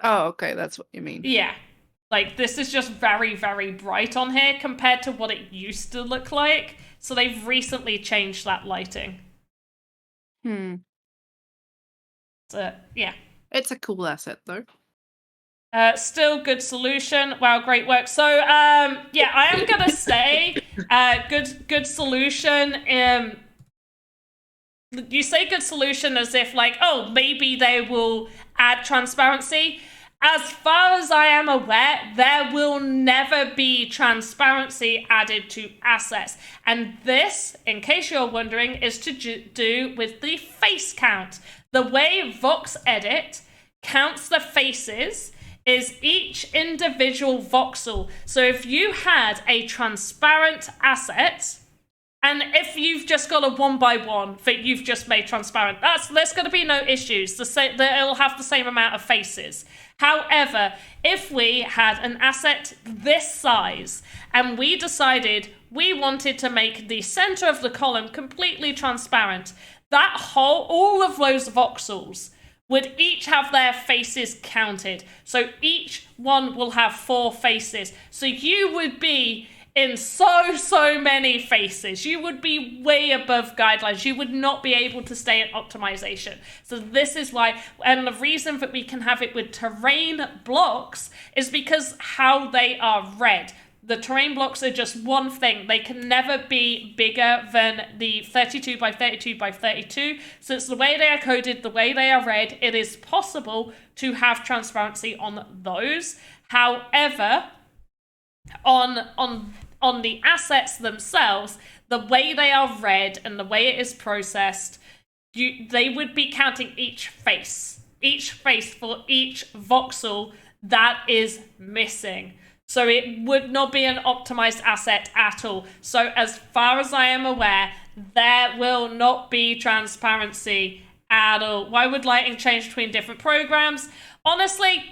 Oh, okay, that's what you mean.
Yeah. Like, this is just very, very bright on here compared to what it used to look like. So they've recently changed that lighting. So, yeah.
It's a cool asset, though.
Still good solution. Wow, great work. So, yeah, I am going to say good solution. You say good solution as if, like, oh, maybe they will add transparency. As far as I am aware, there will never be transparency added to assets. And this, in case you're wondering, is to do with the face count. The way VoxEdit counts the faces is each individual voxel. So if you had a transparent asset, and if you've just got a 1x1 that you've just made transparent, there's going to be no issues. It'll have the same amount of faces. However, if we had an asset this size and we decided we wanted to make the center of the column completely transparent, all of those voxels would each have their faces counted. So each one will have 4 faces. So you would be in so many faces. You would be way above guidelines. You would not be able to stay at optimization. So this is why, and the reason that we can have it with terrain blocks is because how they are read. The terrain blocks are just one thing. They can never be bigger than the 32 by 32 by 32. So it's the way they are coded, the way they are read. It is possible to have transparency on those. However, on the assets themselves, the way they are read and the way it is processed, they would be counting each face for each voxel that is missing. So it would not be an optimized asset at all. So as far as I am aware, there will not be transparency at all. Why would lighting change between different programs? Honestly,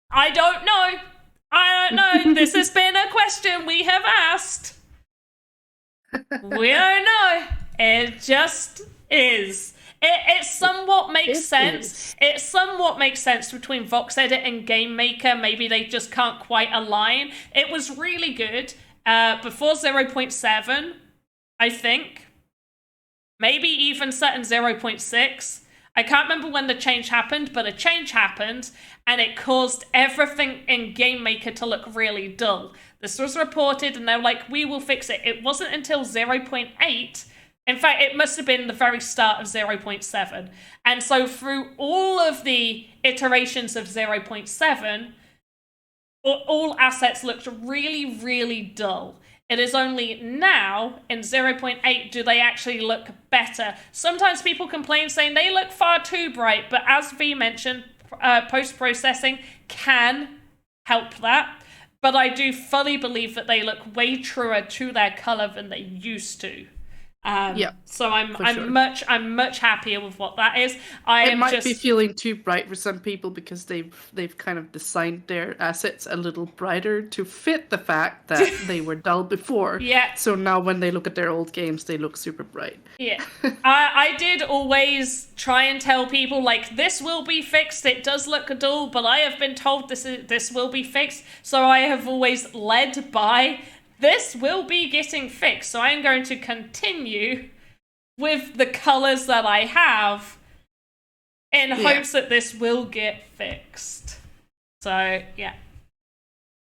I don't know. This has been a question we have asked. We don't know. It just is. It somewhat makes sense. It somewhat makes sense between VoxEdit and Game Maker. Maybe they just can't quite align. It was really good before 0.7, I think. Maybe even set in 0.6. I can't remember when the change happened, but a change happened, and it caused everything in Game Maker to look really dull. This was reported, and they're like, we will fix it. It wasn't until 0.8. In fact, it must have been the very start of 0.7. And so through all of the iterations of 0.7, all assets looked really, really dull. It is only now, in 0.8, do they actually look better. Sometimes people complain saying they look far too bright, but as V mentioned, post-processing can help that. But I do fully believe that they look way truer to their color than they used to. So I'm much happier with what that is.
It might be feeling too bright for some people because they've kind of designed their assets a little brighter to fit the fact that they were dull before.
Yeah.
So now when they look at their old games, they look super bright.
Yeah. I did always try and tell people, like, this will be fixed. It does look dull, but I have been told this will be fixed. So I have always led by, this will be getting fixed, so I am going to continue with the colors that I have in hopes that this will get fixed. So, yeah.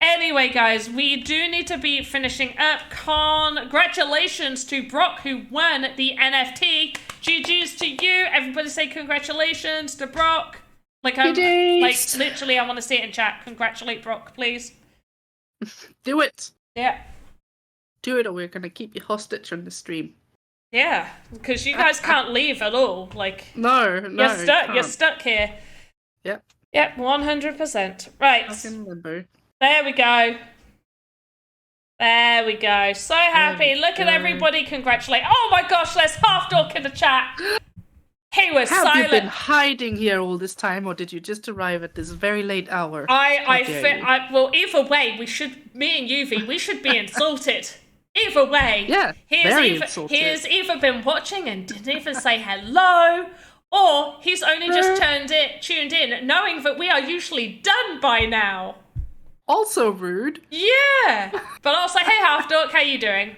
Anyway, guys, we do need to be finishing up. Congratulations to Brock, who won the NFT. GG's to you. Everybody say congratulations to Brock. Literally, I want to see it in chat. Congratulate Brock, please.
Do it.
Yeah.
Do it, or we're going to keep you hostage on the stream.
Yeah, because you guys can't leave at all.
No,
you're stuck here.
Yep.
Yep, 100%. Right.
Fucking limbo.
There we go. There we go. So happy. Look at everybody congratulate. Oh my gosh, there's Half Dork in the chat. He was silent.
Have you been hiding here all this time, or did you just arrive at this very late hour?
Well, either way, me and Yuvi, we should be insulted. Either way.
Yeah, insulted.
He has either been watching and didn't even say hello, or he's only just tuned in, knowing that we are usually done by now.
Also rude.
Yeah. But I'll say, hey, Half Dork, how you doing?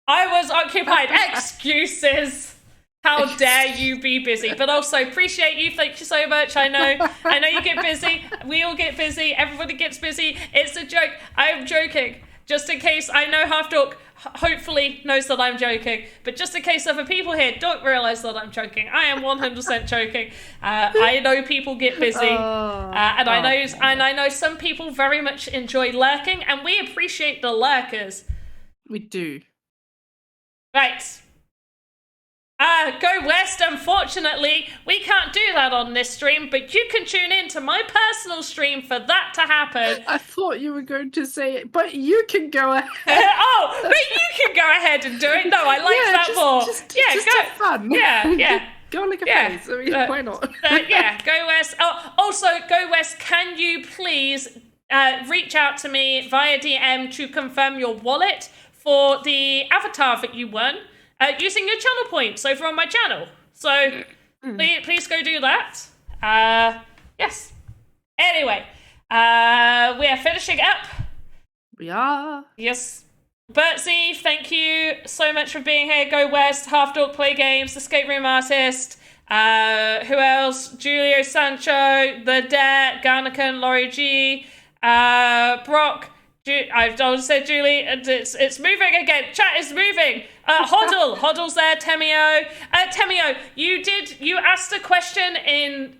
I was occupied. Excuses. How dare you be busy? But also appreciate you. Thank you so much. I know you get busy. We all get busy. Everybody gets busy. It's a joke. I'm joking. Just in case, I know Half Dork hopefully knows that I'm joking, but just in case other people here don't realize that I'm joking, I am 100% joking. I know people get busy, and I know some people very much enjoy lurking, and we appreciate the lurkers.
We do.
Right. Go West, unfortunately, we can't do that on this stream, but you can tune in to my personal stream for that to happen.
I thought you were going to say it, but you can go ahead.
But you can go ahead and do it. No, I like that more.
Just have fun.
Yeah.
Go like a face. I mean, why not?
Go West. Oh, also, Go West, can you please reach out to me via DM to confirm your wallet for the avatar that you won? Using your channel points over on my channel. So please go do that. Yes. Anyway, we are finishing up.
We are.
Yes. Bertsy, thank you so much for being here. Go West, Half Dork Play Games, Escape Room Artist. Who else? Julio Sancho, The Det, Garnican, Laurie G, Brock, I've said Julie, and it's moving again. Chat is moving. Hoddle's there. Temio, you asked a question in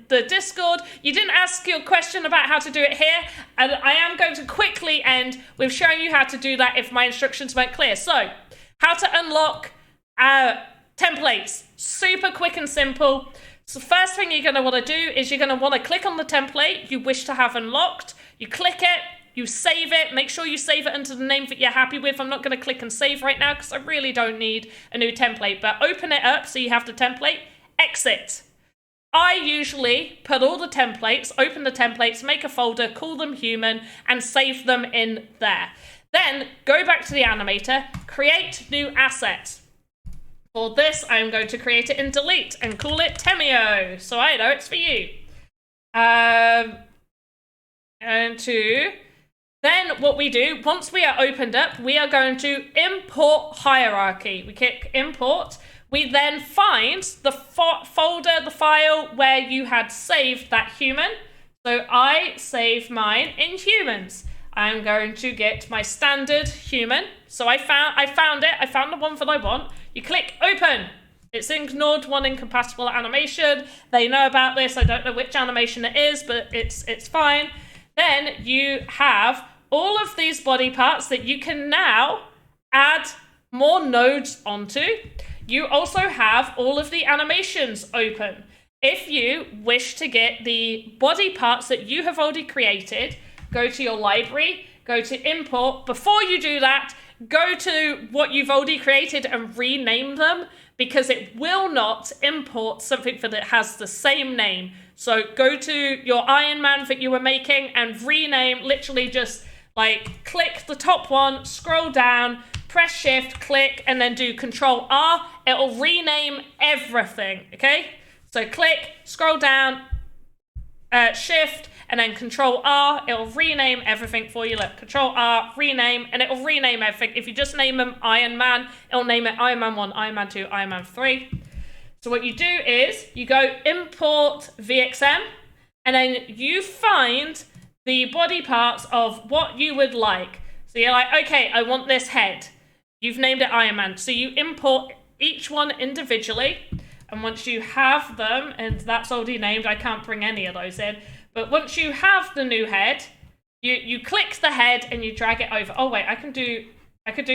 the Discord. You didn't ask your question about how to do it here, and I am going to quickly end with showing you how to do that if my instructions weren't clear. So, how to unlock templates. Super quick and simple. So, first thing you're going to want to do is you're going to want to click on the template you wish to have unlocked. You click it. You save it. Make sure you save it under the name that you're happy with. I'm not going to click and save right now because I really don't need a new template. But open it up so you have the template. Exit. I usually put all the templates, open the templates, make a folder, call them human, and save them in there. Then go back to the animator, create new asset. For this, I'm going to create it in delete and call it Temio. So I know it's for you. Then what we do, once we are opened up, we are going to import hierarchy. We click import. We then find the folder, the file where you had saved that human. So I save mine in humans. I'm going to get my standard human. So I found it. I found the one that I want. You click open. It's ignored one incompatible animation. They know about this. I don't know which animation it is, but it's fine. Then you have all of these body parts that you can now add more nodes onto. You also have all of the animations open. If you wish to get the body parts that you have already created, go to your library, go to import. Before you do that, go to what you've already created and rename them, because it will not import something that has the same name. So go to your Iron Man that you were making and rename, literally just like click the top one, scroll down, press shift, click, and then do Control R. It'll rename everything, okay? So click, scroll down, shift, and then Control R. It'll rename everything for you. Look, Control R, rename, and it'll rename everything. If you just name them Iron Man, it'll name it Iron Man 1, Iron Man 2, Iron Man 3. So what you do is you go import VXM, and then you find the body parts of what you would like. So you're like, okay, I want this head. You've named it Iron Man. So you import each one individually, and once you have them, and that's already named, I can't bring any of those in, but once you have the new head, you click the head and you drag it over. Oh wait, I could do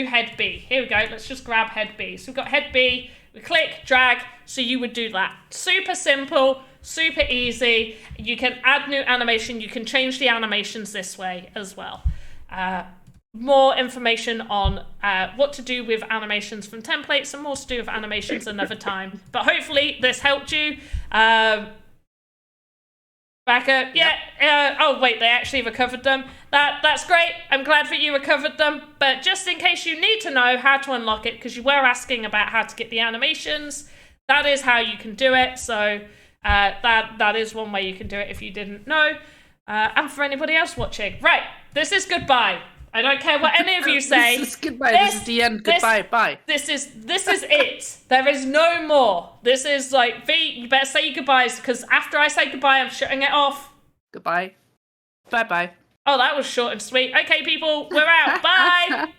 head B. Here we go, let's just grab head B. So we've got head B, we click, drag, so you would do that. Super simple, super easy. You can add new animation, you can change the animations this way as well. More information on what to do with animations from templates and more to do with animations another time. But hopefully this helped you. Becca, yeah. Oh wait, they actually recovered them. That's great. I'm glad that you recovered them. But just in case you need to know how to unlock it, because you were asking about how to get the animations, that is how you can do it. So that is one way you can do it if you didn't know. And for anybody else watching, right? This is goodbye. I don't care what any of you say.
This is goodbye. This is the end. Goodbye. Bye.
This is it. There is no more. This is like, V, you better say your goodbyes, because after I say goodbye, I'm shutting it off.
Goodbye. Bye-bye.
Oh, that was short and sweet. Okay, people, we're out. Bye.